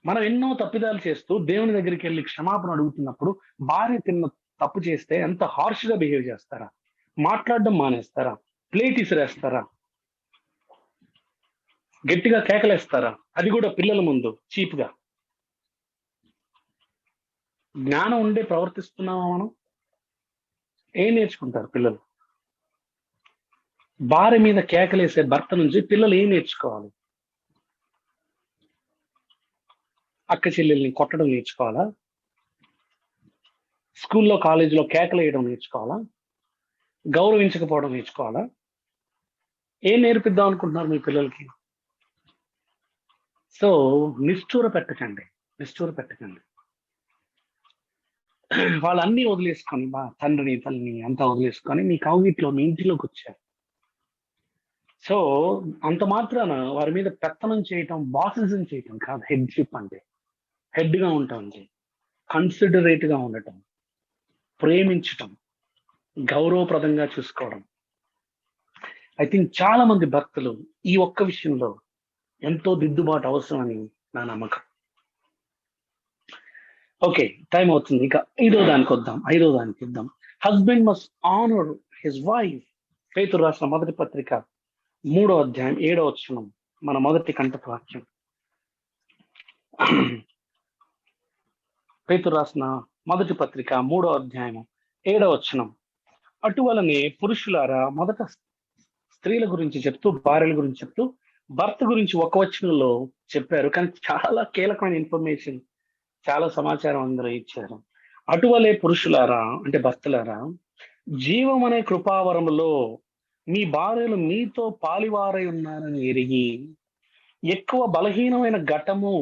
మనం ఎన్నో తప్పిదాలు చేస్తూ దేవుని దగ్గరికి వెళ్ళి క్షమాపణ అడుగుతున్నప్పుడు భార్య తిన్న తప్పు చేస్తే ఎంత హార్ష్ గా బిహేవ్ చేస్తారా? మాట్లాడడం మానేస్తారా? ప్లేట్ ఇసిరేస్తారా? గట్టిగా కేకలేస్తారా? అది కూడా పిల్లల ముందు చీప్ గా. జ్ఞానం ఉండే ప్రవర్తిస్తున్నామా మనం? ఏం నేర్చుకుంటారు పిల్లలు? భార్య మీద కేకలేసే భర్త నుంచి పిల్లలు ఏం నేర్చుకోవాలి? అక్క చెల్లెల్ని కొట్టడం నేర్చుకోవాలా? స్కూల్లో కాలేజీలో కేకలు వేయడం నేర్చుకోవాలా? గౌరవించకపోవడం నేర్చుకోవాలా? ఏం నేర్పిద్దాం అనుకుంటున్నారు మీ పిల్లలకి? సో నిష్ఠూర పెట్టకండి. వాళ్ళు అన్ని వదిలేసుకొని, తండ్రిని తల్లిని అంతా వదిలేసుకొని మీ కౌగిట్లో, మీ ఇంటిలోకి వచ్చారు. సో అంత మాత్రాన వారి మీద పెత్తనం చేయటం, బాసిజం చేయటం కాదు హెడ్షిప్ అంటే. హెడ్ గా ఉండటం, కన్సిడరేట్ గా ఉండటం, ప్రేమించటం, గౌరవప్రదంగా చూసుకోవడం. ఐ థింక్ చాలా మంది భర్తలు ఈ ఒక్క విషయంలో ఎంతో దిద్దుబాటు అవసరమని నా నమ్మకం. ఓకే, టైం అవుతుంది, ఇక ఐదో దానికి ఇద్దాం. Husband must honour his wife. పేతురు రాసిన మొదటి పత్రిక 3వ అధ్యాయం 7వ వచనం మన మొదటి కంటక వాక్యం. పేతురు రాసిన మొదటి పత్రిక 3వ అధ్యాయం 7వ వచనం. అటువలనే పురుషులారా, మొదట స్త్రీల గురించి చెప్తూ, భార్యల గురించి చెప్తూ, భర్త గురించి ఒక వచనంలో చెప్పారు, కానీ చాలా కీలకమైన ఇన్ఫర్మేషన్, చాలా సమాచారం అందరూ ఇచ్చారు. అటువలే పురుషులారా అంటే భర్తలారా, జీవం అనే కృపావరములో మీ భార్యలు మీతో పాలివారై ఉన్నారని ఎరిగి, ఎక్కువ బలహీనమైన ఘటము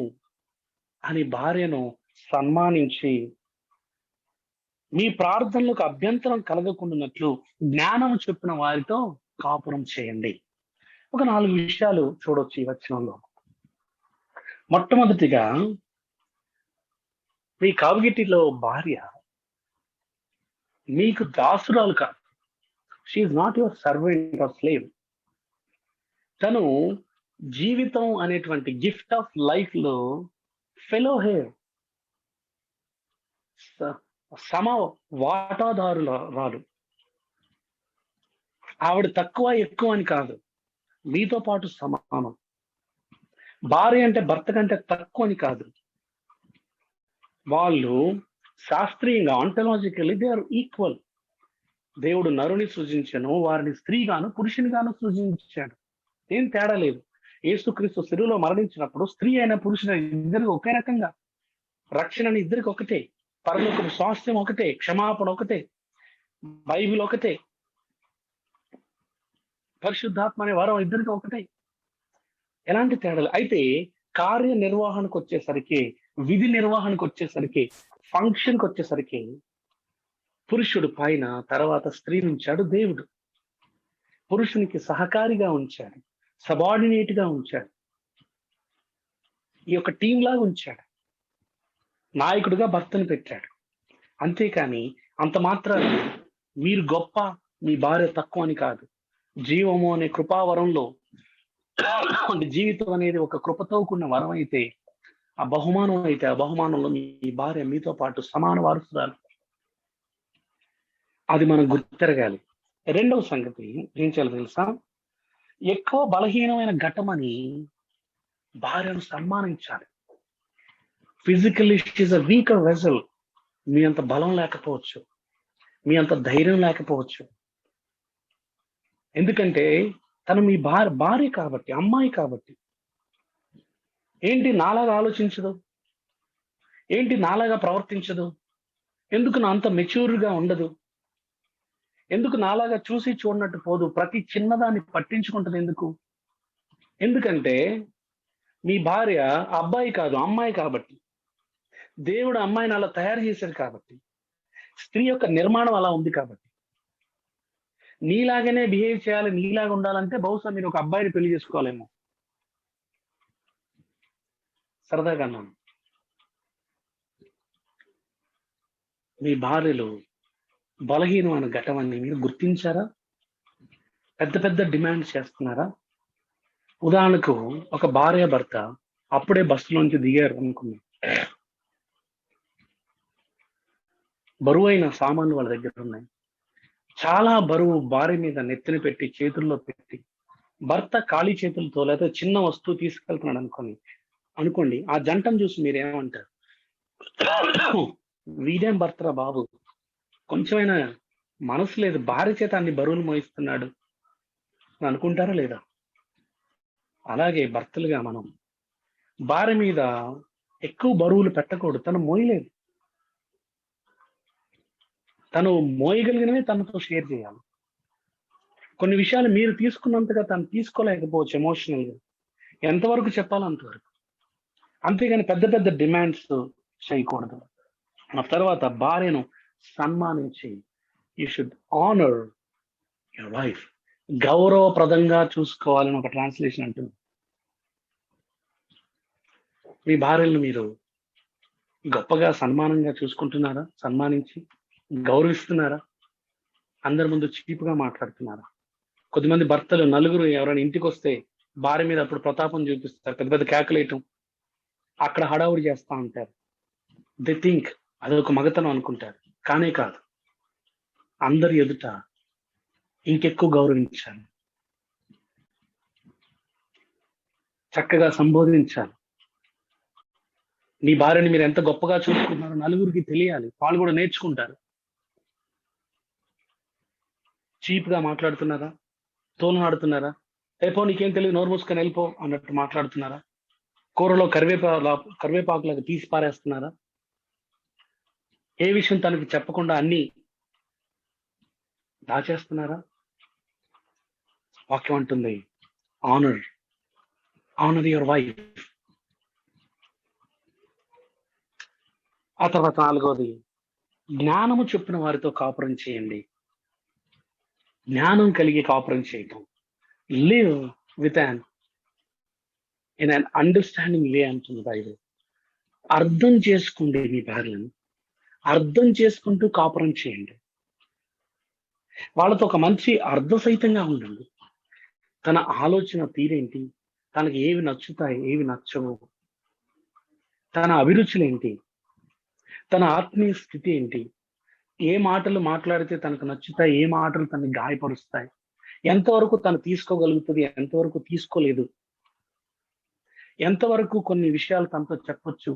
అని భార్యను సన్మానించి, మీ ప్రార్థనలకు అభ్యంతరం కలగకుండానట్లు జ్ఞానం చెప్పిన వారితో కాపురం చేయండి. ఒక 4 విషయాలు చూడొచ్చు ఈ వచనంలో. మొట్టమొదటిగా, మీ కౌగిటిలో భార్య మీకు దాసురాలు కాదు. She's not your servant or slave. తను జీవితం అనేటువంటి గిఫ్ట్ ఆఫ్ లైఫ్ లో ఫెలో హెయిర్, సమ వాటాదారురాలు. ఆవిడ తక్కువ ఎక్కువ అని కాదు, మీతో పాటు సమానం. భార్య అంటే భర్త కంటే తక్కువ అని కాదు. వాళ్ళు శాస్త్రీయంగా, ఆంటలాజికల్లీ దే ఆర్ ఈక్వల్. దేవుడు నరుని సృజించను, వారిని స్త్రీగాను పురుషునిగాను సృజించాడు. ఏం తేడా లేదు. యేసుక్రీస్తు శిలువలో మరణించినప్పుడు స్త్రీ అయిన పురుషుడు ఇద్దరికి ఒకే రకంగా రక్షణని ఇద్దరికి ఒకటే, పరలోకపు స్వాస్థ్యం ఒకటే, క్షమాపణ ఒకటే, బైబిల్ ఒకటే, పరిశుద్ధాత్మ అనే వరం ఇద్దరికి ఒకటే. ఎలాంటి తేడాలు? అయితే కార్య నిర్వహణకు వచ్చేసరికి, విధి నిర్వహణకు వచ్చేసరికి, ఫంక్షన్కి వచ్చేసరికి పురుషుడు పైన, తర్వాత స్త్రీ ఉంచాడు దేవుడు. పురుషునికి సహకారిగా ఉంచాడు, సబార్డినేట్ గా ఉంచాడు, ఈ యొక్క టీం లాగా ఉంచాడు, నాయకుడిగా భర్తను పెట్టాడు. అంతేకాని అంత మాత్రాన మీరు గొప్ప, మీ భార్య తక్కువ అని కాదు. జీవము అనే కృపావరంలో జీవితం అనేది ఒక కృపతో కూడిన వరం అయితే, ఆ బహుమానం అయితే, ఆ బహుమానంలో మీ భార్య మీతో పాటు సమాన వారసురాలు. అది మనం గుర్తెరగాలి. రెండవ సంగతి ఏం చేయాలి తెలుసా? ఎక్కువ బలహీనమైన ఘటమని భార్యను సన్మానించాలి. ఫిజికల్లీ షీఈస్ అ వీకర్ వెసల్. మీ అంత బలం లేకపోవచ్చు, మీ అంత ధైర్యం లేకపోవచ్చు. ఎందుకంటే తను మీ భార్య కాబట్టి, అమ్మాయి కాబట్టి. ఏంటి నాలాగా ఆలోచించదు, ఏంటి నాలాగా ప్రవర్తించదు, ఎందుకు నా అంత మెచ్యూర్గా ఉండదు, ఎందుకు నాలాగా చూసి చూడనట్టు పోదు, ప్రతి చిన్నదాన్ని పట్టించుకుంటది ఎందుకు? ఎందుకంటే మీ భార్య అబ్బాయి కాదు, అమ్మాయి కాబట్టి. దేవుడు అమ్మాయిని అలా తయారు చేశాడు కాబట్టి. స్త్రీ యొక్క నిర్మాణం అలా ఉంది కాబట్టి. నీలాగానే బిహేవ్ చేయాలి, నీలాగా ఉండాలంటే బహుశా మీరు ఒక అబ్బాయిని పెళ్లి చేసుకోవాలేమో. సరదాగా అన్నాను. మీ భార్యలు బలహీనమైన ఘటమని మీరు గుర్తించారా? పెద్ద పెద్ద డిమాండ్ చేస్తున్నారా? ఉదాహరణకు ఒక భార్య భర్త అప్పుడే బస్సులోంచి దిగారు అనుకున్నాం. బరువైన సామాన్లు వాళ్ళ దగ్గర ఉన్నాయి. చాలా బరువు భార్య మీద నెత్తిన పెట్టి, చేతుల్లో పెట్టి, భర్త ఖాళీ చేతులతో లేదా చిన్న వస్తువు తీసుకెళ్తున్నాడు అనుకోండి. ఆ జంటను చూసి మీరేమంటారు? వీడేం భర్తరా బాబు, కొంచెమైనా మనసు లేదు, భార్య చేత అన్ని బరువులు మోయిస్తున్నాడు అని అనుకుంటారా లేదా? అలాగే భర్తలుగా మనం భార్య మీద ఎక్కువ బరువులు పెట్టకూడదు. తను మోయలేదు. తను మోయగలిగినవి తనతో షేర్ చేయాలి. కొన్ని విషయాలు మీరు తీసుకున్నంతగా తను తీసుకోలేకపోవచ్చు ఎమోషనల్ గా. ఎంతవరకు చెప్పాలో అంతవరకు. అంతేగాని పెద్ద పెద్ద డిమాండ్స్ చేయకూడదు. ఆ తర్వాత భార్యను సన్మానించి, you should honour your wife. గౌరవప్రదంగా చూసుకోవాలని ఒక ట్రాన్స్లేషన్ అంటుంది. మీ భార్యలను మీరు గొప్పగా సన్మానంగా చూసుకుంటున్నారా? సన్మానించి గౌరవిస్తున్నారా? అందరి ముందు చీపుగా మాట్లాడుతున్నారా? కొద్దిమంది భర్తలు నలుగురు ఎవరైనా ఇంటికి వస్తే భార్య మీద అప్పుడు ప్రతాపం చూపిస్తారు, పెద్ద పెద్ద కేకలేయటం, అక్కడ హడావుడి చేస్తా ఉంటారు. దే థింక్ అదొక మగతనం అనుకుంటారు. కానే కాదు. అందరి ఎదుట ఇంకెక్కువ గౌరవించాలి, చక్కగా సంబోధించాలి. నీ భార్యని మీరు ఎంత గొప్పగా చూసుకుంటున్నారో నలుగురికి తెలియాలి, వాళ్ళు కూడా నేర్చుకుంటారు. చీప్గా మాట్లాడుతున్నారా? తోలు ఆడుతున్నారా? అయిపో నీకేం తెలియదు, నోరు మూసుకొని వెళ్ళిపో అన్నట్టు మాట్లాడుతున్నారా? కూరలో కరివేపాకులాగా తీసి పారేస్తున్నారా? ఏ విషయం తనకి చెప్పకుండా అన్ని దాచేస్తున్నారా? వాక్యం అంటుంది, ఆనర్ యువర్ వైఫ్. ఆ తర్వాత 4వది, జ్ఞానము చెప్పిన వారితో కాపురం చేయండి. జ్ఞానం కలిగి కాపురం చేయటం. Live with in an understanding way అంటుంది బైబిల్. అర్థం చేసుకోండి మీ భార్యను, అర్థం చేసుకుంటూ కాపురం చేయండి. వాళ్ళతో ఒక మంచి అర్థసహితంగా ఉండండి. తన ఆలోచన తీరేంటి, తనకి ఏవి నచ్చుతాయి, ఏవి నచ్చవు, తన అభిరుచులేంటి, తన ఆత్మీయ స్థితి ఏంటి, ఏ మాటలు మాట్లాడితే తనకు నచ్చుతాయి, ఏ మాటలు తనని గాయపరుస్తాయి, ఎంతవరకు తను తీసుకోగలుగుతుంది, ఎంతవరకు తీసుకోలేదు, ఎంతవరకు కొన్ని విషయాలు తనతో చెప్పొచ్చు.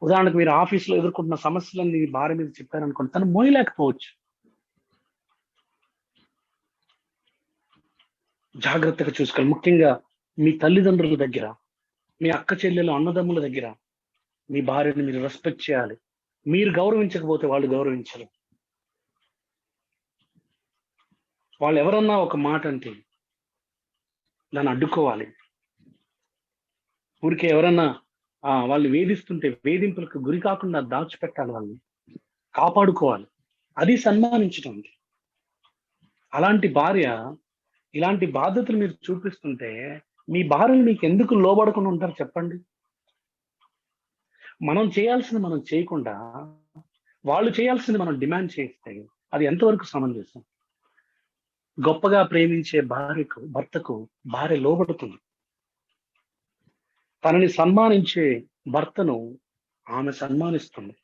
ఉదాహరణకు మీరు ఆఫీసులో ఎదుర్కొంటున్న సమస్యలన్నీ భార్య మీద చెప్పారనుకోండి, తను మోయలేకపోవచ్చు. జాగ్రత్తగా చూసుకోవాలి. ముఖ్యంగా మీ తల్లిదండ్రుల దగ్గర, మీ అక్క చెల్లెలు అన్నదమ్ముల దగ్గర మీ భార్యని మీరు రెస్పెక్ట్ చేయాలి. మీరు గౌరవించకపోతే వాళ్ళు గౌరవించరు. వాళ్ళు ఎవరన్నా ఒక మాట అంటే దాన్ని అడ్డుకోవాలి. ఊరికే ఎవరన్నా వాళ్ళు వేధిస్తుంటే వేధింపులకు గురి కాకుండా దాచిపెట్టాలి, వాళ్ళని కాపాడుకోవాలి. అది సన్మానించడం. అలాంటి భార్య ఇలాంటి బాధ్యతలు మీరు చూపిస్తుంటే మీ భార్యలు మీకు ఎందుకు లోబడకుండా ఉంటారు చెప్పండి? మనం చేయాల్సింది మనం చేయకుండా వాళ్ళు చేయాల్సింది మనం డిమాండ్ చేస్తే అది ఎంతవరకు సమంజసం? గొప్పగా ప్రేమించే భర్తకు భార్య లోబడుతుంది. తనని సన్మానించే భర్తను ఆమె సన్మానిస్తుంది.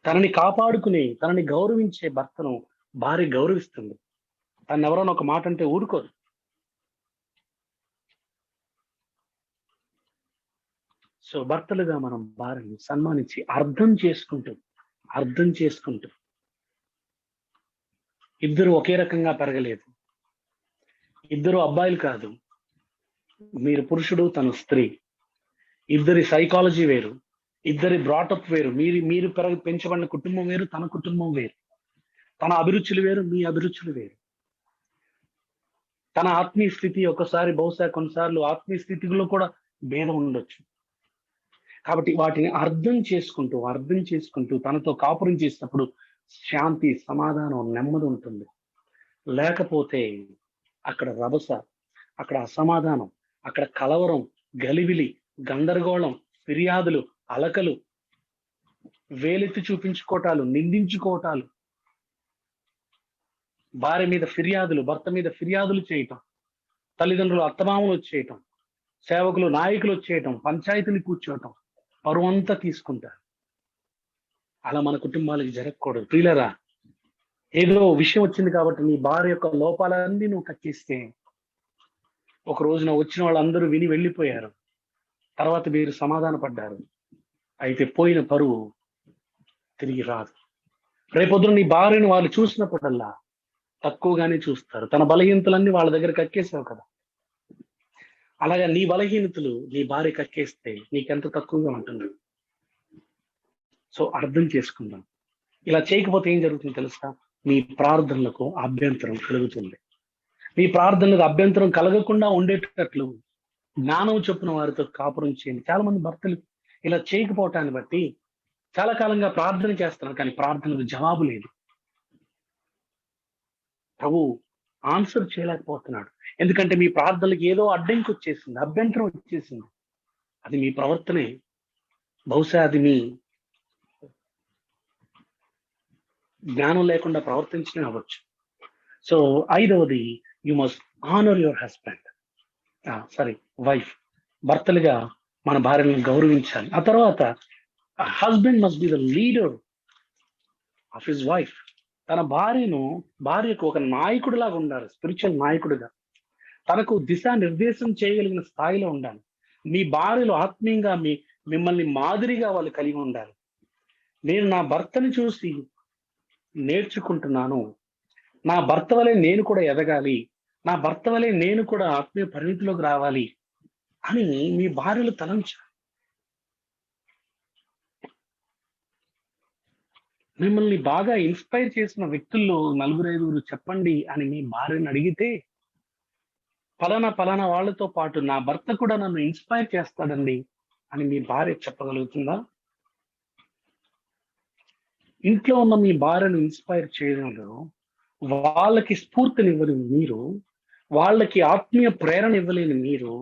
తనని కాపాడుకుని తనని గౌరవించే భర్తను భార్య గౌరవిస్తుంది. తను ఎవరైనా ఒక మాట అంటే ఊరుకోదు. సో భర్తలుగా మనం భార్యని సన్మానించి అర్థం చేసుకుంటూ ఇద్దరు ఒకే రకంగా పెరగలేదు. ఇద్దరు అబ్బాయిలు కాదు, మీరు పురుషుడు, తను స్త్రీ. ఇద్దరి సైకాలజీ వేరు, ఇద్దరి బ్రాటప్ వేరు. మీరు పెంచబడిన కుటుంబం వేరు, తన కుటుంబం వేరు. తన అభిరుచులు వేరు, మీ అభిరుచులు వేరు. తన ఆత్మీయ స్థితి ఒకసారి బహుశా కొన్నిసార్లు ఆత్మీయ స్థితిలో కూడా భేదం ఉండొచ్చు. కాబట్టి వాటిని అర్థం చేసుకుంటూ తనతో కాపురం చేసినప్పుడు శాంతి, సమాధానం, నెమ్మది ఉంటుంది. లేకపోతే అక్కడ రభస, అక్కడ అసమాధానం, అక్కడ కలవరం, గలిబిలి, గందరగోళం, ఫిర్యాదులు, అలకలు, వేలెత్తి చూపించుకోవటాలు, నిందించుకోవటాలు, భార్య మీద ఫిర్యాదులు, భర్త మీద ఫిర్యాదులు చేయటం, తల్లిదండ్రులు అత్తమామలు వచ్చేయటం, సేవకులు నాయకులు వచ్చేయటం, పంచాయతీలు కూర్చోవటం, పరువంతా తీసుకుంటారు. అలా మన కుటుంబాలకి జరగకూడదు. ప్రియులరా, ఏదో విషయం వచ్చింది కాబట్టి నీ భార్య యొక్క లోపాలన్నీ నువ్వు కక్కిస్తే ఒక రోజున వచ్చిన వాళ్ళందరూ విని వెళ్ళిపోయారు. తర్వాత మీరు సమాధాన పడ్డారు. అయితే పోయిన పరువు తిరిగి రాదు. రేపొద్దున నీ భార్యను వాళ్ళు చూసినప్పుడల్లా తక్కువగానే చూస్తారు. తన బలహీనతలన్నీ వాళ్ళ దగ్గర కక్కేసావు కదా. అలాగా నీ బలహీనతలు నీ భార్య కక్కేస్తే నీకెంత తక్కువగా ఉంటుంది. సో అర్థం చేసుకుందాం. ఇలా చేయకపోతే ఏం జరుగుతుంది తెలుసా? మీ ప్రార్థనలకు అభ్యంతరం కలుగుతుంది. మీ ప్రార్థనలకు అభ్యంతరం కలగకుండా ఉండేటట్లు జ్ఞానం చొప్పున వారితో కాపురం చేయండి. చాలా మంది భర్తలు ఇలా చేయకపోవటాన్ని బట్టి చాలా కాలంగా ప్రార్థన చేస్తున్నారు, కానీ ప్రార్థనకు జవాబు లేదు. ప్రభు ఆన్సర్ చేయలేకపోతున్నాడు. ఎందుకంటే మీ ప్రార్థనలకు ఏదో అడ్డంకి వచ్చేసింది, అభ్యంతరం వచ్చేసింది. అది మీ ప్రవర్తనే. బహుశా అది మీ జ్ఞానం లేకుండా ప్రవర్తించడం అవ్వచ్చు. సో 5వది, you must honour your husband, wife. భర్తలుగా మన భార్యలను గౌరవించాలి. ఆ తర్వాత husband must be the leader of his wife. తన భార్యకు ఒక నాయకుడిలాగా ఉండాలి, స్పిరిచువల్ నాయకుడిగా. తనకు దిశానిర్దేశం చేయగలిగిన స్థాయిలో ఉండాలి. మీ భార్యలు ఆత్మీయంగా మిమ్మల్ని మాదిరిగా వాళ్ళు కలిగి ఉండాలి. నేను నా భర్తని చూసి నేర్చుకుంటున్నాను, నా భర్త వలె నేను కూడా ఎదగాలి, నా భర్త వలె నేను కూడా ఆత్మీయ పరిణితిలోకి రావాలి అని మీ భార్యలు తలంచాలి. మిమ్మల్ని బాగా ఇన్స్పైర్ చేసిన వ్యక్తుల్లో 4-5 చెప్పండి అని మీ భార్యను అడిగితే, పలానా వాళ్ళతో పాటు నా భర్త కూడా నన్ను ఇన్స్పైర్ చేస్తాడండి అని మీ భార్య చెప్పగలుగుతుందా? ఇంట్లో ఉన్న మీ భార్యను ఇన్స్పైర్ చేయడంలో వాళ్ళకి స్ఫూర్తినివ్వలేని మీరు, వాళ్ళకి ఆత్మీయ ప్రేరణ ఇవ్వలేని మీరు,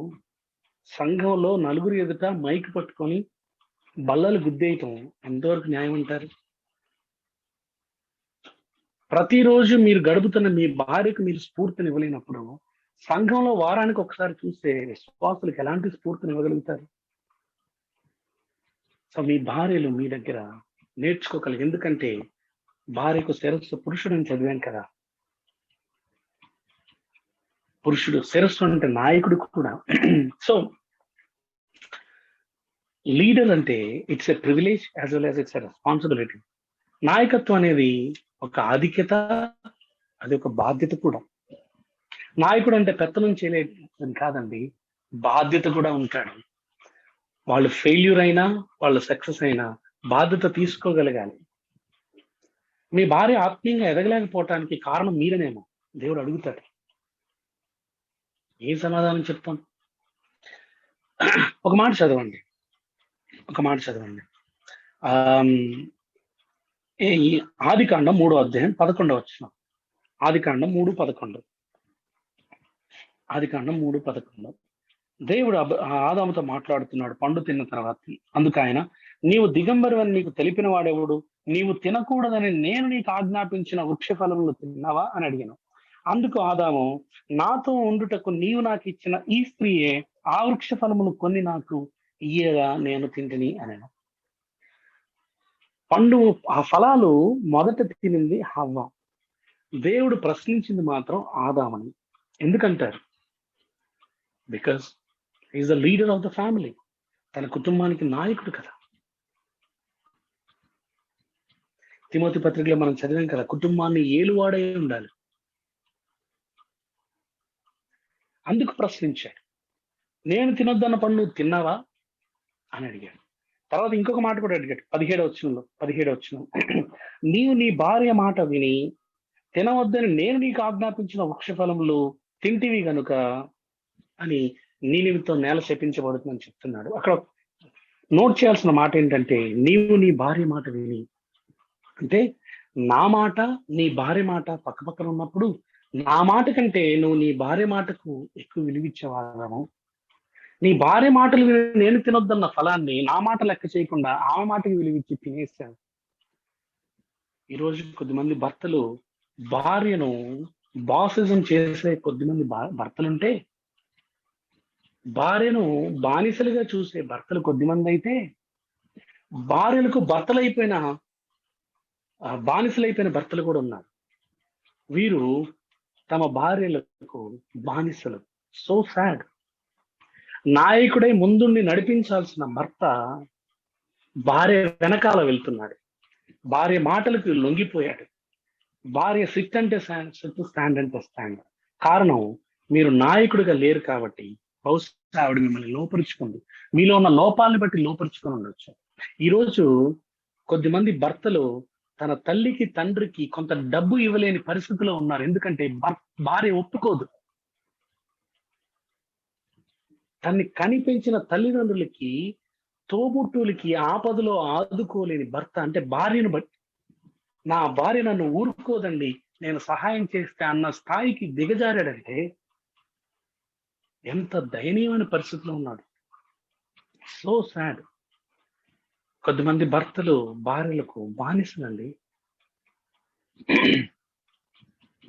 సంఘంలో నలుగురు ఎదుట మైక్ పట్టుకొని బల్లలు గుద్దేయటం ఎంతవరకు న్యాయం అంటారు? ప్రతిరోజు మీరు గడుపుతున్న మీ భార్యకు మీరు స్ఫూర్తిని ఇవ్వలేనప్పుడు సంఘంలో వారానికి ఒకసారి చూస్తే విశ్వాసులకు ఎలాంటి స్ఫూర్తిని ఇవ్వగలుగుతారు? సో మీ భార్యలు మీ దగ్గర నేర్చుకోగలరు. ఎందుకంటే భార్యకు శిరస్సు పురుషుడు అని చదివాను కదా. పురుషుడు శిరస్సు అంటే నాయకుడు కూడా. సో లీడర్ అంటే it's a privilege as well as it's a responsibility. నాయకత్వం అనేది ఒక ఆధిక్యత, అది ఒక బాధ్యత కూడా. నాయకుడు అంటే పెత్తనం చేయలేదని కాదండి, బాధ్యత కూడా ఉంటాడు. వాళ్ళు ఫెయిల్యూర్ అయినా, వాళ్ళు సక్సెస్ అయినా బాధ్యత తీసుకోగలగాలి. మీ భార్య ఆత్మీయంగా ఎదగలేకపోవటానికి కారణం మీరనేమో దేవుడు అడుగుతాడు. ఏం సమాధానం చెప్తాం? ఒక మాట చదవండి, ఒక మాట చదవండి. ఈ ఆదికాండం 3వ అధ్యాయం 11వ వచనం. ఆదికాండం 3:11. ఆదికాండం 3:11. దేవుడు ఆదాముతో మాట్లాడుతున్నాడు పండు తిన్న తర్వాత. అందుకు ఆయన, నీవు దిగంబరు అని నీకు తెలిపిన వాడెవడు? నీవు తినకూడదని నేను నీకు ఆజ్ఞాపించిన వృక్ష ఫలములు తిన్నావా అని అడిగాను. అందుకు ఆదాము, నాతో ఉండుటకు నీవు నాకు ఇచ్చిన ఈ స్త్రీయే ఆ వృక్ష ఫలములు కొన్ని నాకు ఇయ్యగా నేను తింటిని అనేను. పండు, ఆ ఫలాలు మొదట తినింది హవ్వ. దేవుడు ప్రశ్నించింది మాత్రం ఆదామని. ఎందుకంటారు? Because is the leader of the family. తన కుటుంబానికి నాయకుడు కదా. తిమోతి పత్రికలో మనం చదివాం కదా, కుటుంబాన్ని ఏలువాడై ఉండాలి. అందుకు ప్రశ్నించాడు. నేను తినొద్దన్న పండు నువ్వు తిన్నావా అని అడిగాడు. తర్వాత ఇంకొక మాట కూడా అడిగాడు 17వ వచనం. నీవు నీ భార్య మాట విని తినవద్దని నేను నీకు ఆజ్ఞాపించిన వృక్ష ఫలములు తింటివి గనుక అని నీ నిమిత్తం నేల శపించబడుతుందని చెప్తున్నాడు. అక్కడ నోట్ చేయాల్సిన మాట ఏంటంటే, నీవు నీ భార్య మాట విని అంటే, నా మాట నీ భార్య మాట పక్కపక్కన ఉన్నప్పుడు నా మాట కంటే నువ్వు నీ భార్య మాటకు ఎక్కువ విలువిచ్చేవాళ్ళము. నీ భార్య మాటలు విని నేను తినొద్దన్న ఫలాన్ని నా మాట లెక్క చేయకుండా ఆమె మాటకి విలువిచ్చి తినేసాను. ఈరోజు కొద్దిమంది భర్తలు భార్యను బాసిజం చేసే కొద్దిమంది భర్తలుంటే, భార్యను బానిసలుగా చూసే భర్తలు కొద్దిమంది అయితే, భార్యలకు బానిసలైపోయిన భర్తలు కూడా ఉన్నారు. వీరు తమ భార్యలకు బానిసలు. So sad. నాయకుడై ముందుండి నడిపించాల్సిన భర్త భార్య వెనకాల వెళ్తున్నాడు. భార్య మాటలకు లొంగిపోయాడు. భార్య సిట్ అంటే సిట్, స్టాండ్ అంటే స్టాండ్. కారణం, మీరు నాయకుడిగా లేరు కాబట్టి. బహుశా ఆవిడ మిమ్మల్ని లోపరుచుకుంది, మీలో ఉన్న లోపాలను బట్టి లోపరుచుకొని ఉండొచ్చు. ఈరోజు కొద్దిమంది భర్తలు తన తల్లికి తండ్రికి కొంత డబ్బు ఇవ్వలేని పరిస్థితిలో ఉన్నారు. ఎందుకంటే భార్య ఒప్పుకోదు. తన్ని కనిపించిన తల్లిదండ్రులకి, తోబుట్టువులకి ఆపదలో ఆదుకోలేని భర్త అంటే భార్యను బట్టి, నా భార్య నన్ను ఊరుకోదండి నేను సహాయం చేస్తే అన్న స్థాయికి దిగజారాడంటే ఎంత దయనీయమైన పరిస్థితిలో ఉన్నాడు. So sad. కొద్దిమంది భర్తలు భార్యలకు బానిసలండి.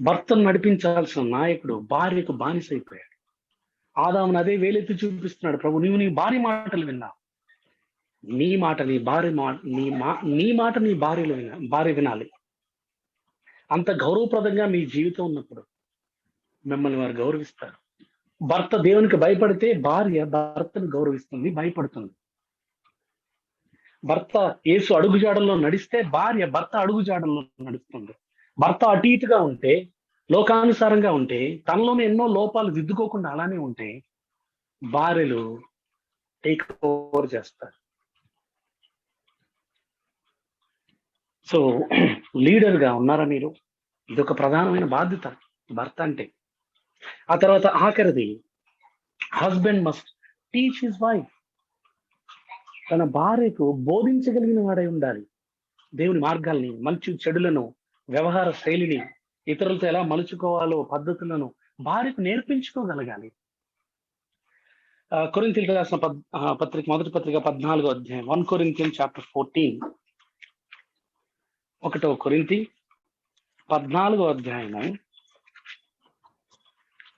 భర్తను నడిపించాల్సిన నాయకుడు భార్యకు బానిస అయిపోయాడు. ఆదామును అదే వేలెత్తి చూపిస్తున్నాడు. ప్రభు, నీవు నీ భార్య మాటలు విన్నా, నీ మాట నీ భార్య నీ మాట నీ భార్య వినాలి. అంత గౌరవప్రదంగా మీ జీవితం ఉన్నప్పుడు మిమ్మల్ని వారు గౌరవిస్తారు. భర్త దేవునికి భయపడితే భార్య భర్తను గౌరవిస్తుంది, భయపడుతుంది. భర్త యేసు అడుగుజాడల్లో నడిస్తే భార్య భర్త అడుగుజాడల్లో నడుస్తుంది. భర్త అటు ఇటుగా ఉంటే, లోకానుసారంగా ఉంటే, తనలోనే ఎన్నో లోపాలు దిద్దుకోకుండా అలానే ఉంటే భార్యలు టేక్ ఓవర్ చేస్తారు. సో లీడర్ గా ఉన్నారా మీరు? ఇదొక ప్రధానమైన బాధ్యత భర్త అంటే. ఆ తర్వాత ఆఖరిది, husband must teach his wife. తన భార్యకు బోధించగలిగిన వాడై ఉండాలి. దేవుని మార్గాల్ని, మంచి చెడులను, వ్యవహార శైలిని, ఇతరులతో ఎలా మలుచుకోవాలో పద్ధతులను భార్యకు నేర్పించుకోగలగాలి. కొరింథీయులకు రాసిన పత్రిక, మొదటి పత్రిక 14వ అధ్యాయం, 1 Corinthians chapter 14. 1 కొరింథీ 14వ అధ్యాయము,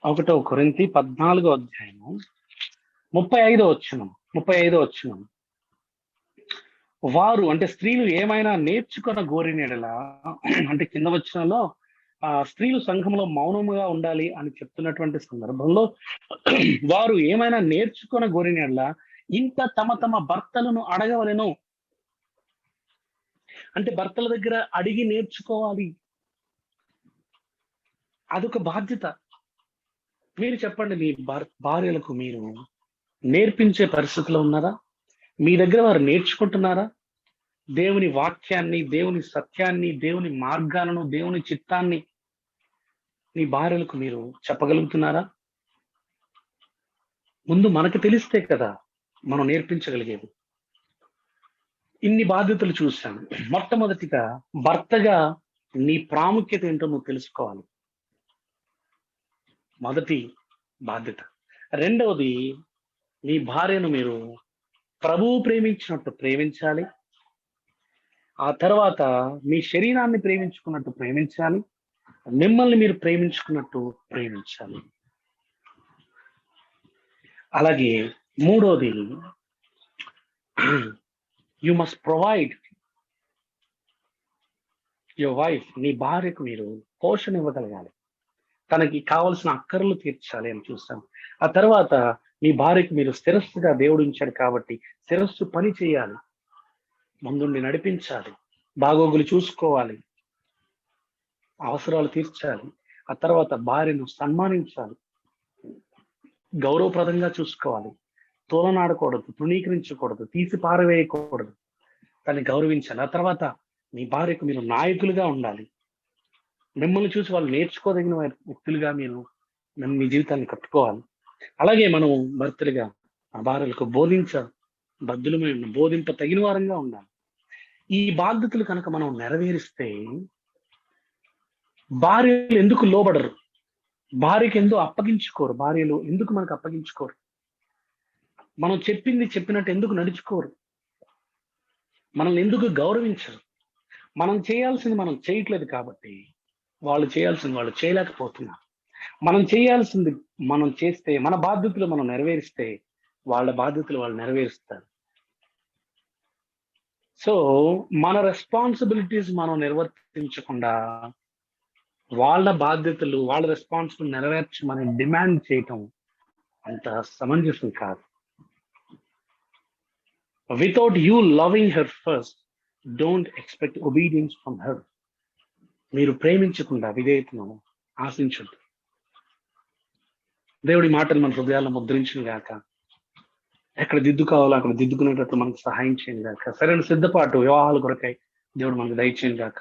1 కొరింథీ 14వ అధ్యాయము 35వ వచనం. వారు అంటే స్త్రీలు ఏమైనా నేర్చుకున్న గోరినెడలా, అంటే కింద వచనంలో స్త్రీలు సంఘంలో మౌనముగా ఉండాలి అని చెప్తున్నటువంటి సందర్భంలో, వారు ఏమైనా నేర్చుకున్న గోరినెడలా ఇంత తమ తమ భర్తలను అడగవలెను. అంటే భర్తల దగ్గర అడిగి నేర్చుకోవాలి. అదొక బాధ్యత. మీరు చెప్పండి, మీ భార్యలకు మీరు నేర్పించే పరిస్థితిలో ఉన్నారా? మీ దగ్గర వారు నేర్చుకుంటున్నారా? దేవుని వాక్యాన్ని, దేవుని సత్యాన్ని, దేవుని మార్గాలను, దేవుని చిత్తాన్ని మీ భార్యలకు మీరు చెప్పగలుగుతున్నారా? ముందు మనకు తెలిస్తే కదా మనం నేర్పించగలిగేది. ఇన్ని బాధ్యతలు చూశాను. మొట్టమొదటిగా భర్తగా నీ ప్రాముఖ్యత ఏంటో నువ్వు తెలుసుకోవాలి. మొదటి బాధ్యత. రెండవది, మీ భార్యను మీరు ప్రభువు ప్రేమించినట్టు ప్రేమించాలి. ఆ తర్వాత మీ శరీరాన్ని ప్రేమించుకున్నట్టు ప్రేమించాలి. మిమ్మల్ని మీరు ప్రేమించుకున్నట్టు ప్రేమించాలి. అలాగే మూడోది, you must provide your wife. నీ భార్యకు మీరు పోషణ ఇవ్వగలగాలి. తనకి కావలసిన అక్కర్లు తీర్చాలి అని చూస్తాం. ఆ తర్వాత మీ భార్యకు మీరు శిరస్సుగా దేవుడు ఉంచాడు కాబట్టి శిరస్సు పని చేయాలి, ముందుండి నడిపించాలి, బాగోగులు చూసుకోవాలి, అవసరాలు తీర్చాలి. ఆ తర్వాత భార్యను సన్మానించాలి, గౌరవప్రదంగా చూసుకోవాలి, తోలనాడకూడదు, తృణీకరించకూడదు, తీసి పారవేయకూడదు, దాన్ని గౌరవించాలి. ఆ తర్వాత మీ భార్యకు మీరు నాయకులుగా ఉండాలి. మిమ్మల్ని చూసి వాళ్ళు నేర్చుకోదగిన వ్యక్తులుగా మీరు మీ జీవితాన్ని కట్టుకోవాలి. అలాగే మనం భర్తలుగా ఆ భార్యలకు బోధింప తగిన వారంగా ఉండాలి. ఈ బాధ్యతలు కనుక మనం నెరవేరిస్తే భార్యలు ఎందుకు లోబడరు? భార్యకి ఎందుకు అప్పగించుకోరు? భార్యలు ఎందుకు మనకు అప్పగించుకోరు? మనం చెప్పింది చెప్పినట్టు ఎందుకు నడుచుకోరు? మనల్ని ఎందుకు గౌరవించరు? మనం చేయాల్సింది మనం చేయట్లేదు కాబట్టి వాళ్ళు చేయాల్సింది వాళ్ళు చేయలేకపోతున్నారు. మనం చేయాల్సింది మనం చేస్తే, మన బాధ్యతలు మనం నెరవేరిస్తే వాళ్ళ బాధ్యతలు వాళ్ళు నెరవేరుస్తారు. సో మన రెస్పాన్సిబిలిటీస్ మనం నిర్వర్తించకుండా వాళ్ళ బాధ్యతలు, వాళ్ళ రెస్పాన్సిబిలిటీ నెరవేర్చమని డిమాండ్ చేయటం అంత సమంజసం కాదు. Without you loving her first, don't expect obedience from her. మీరు ప్రేమించకుండా విధేయతను ఆశించద్దు. దేవుడి మాటలు మన హృదయాల్లో ముద్రించిన గాక, ఎక్కడ దిద్దు కావాలో అక్కడ దిద్దుకునేటట్లు మనకు సహాయం చేయను గాక, సరైన సిద్ధపాటు వివాహాల కొరకై దేవుడు మనకు దయచేయను గాక.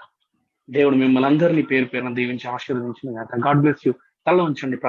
దేవుడు మిమ్మల్ని అందరినీ పేరు పేరున దీవించి ఆశీర్వదించిన గాక. God bless you. తల ఉంచండి.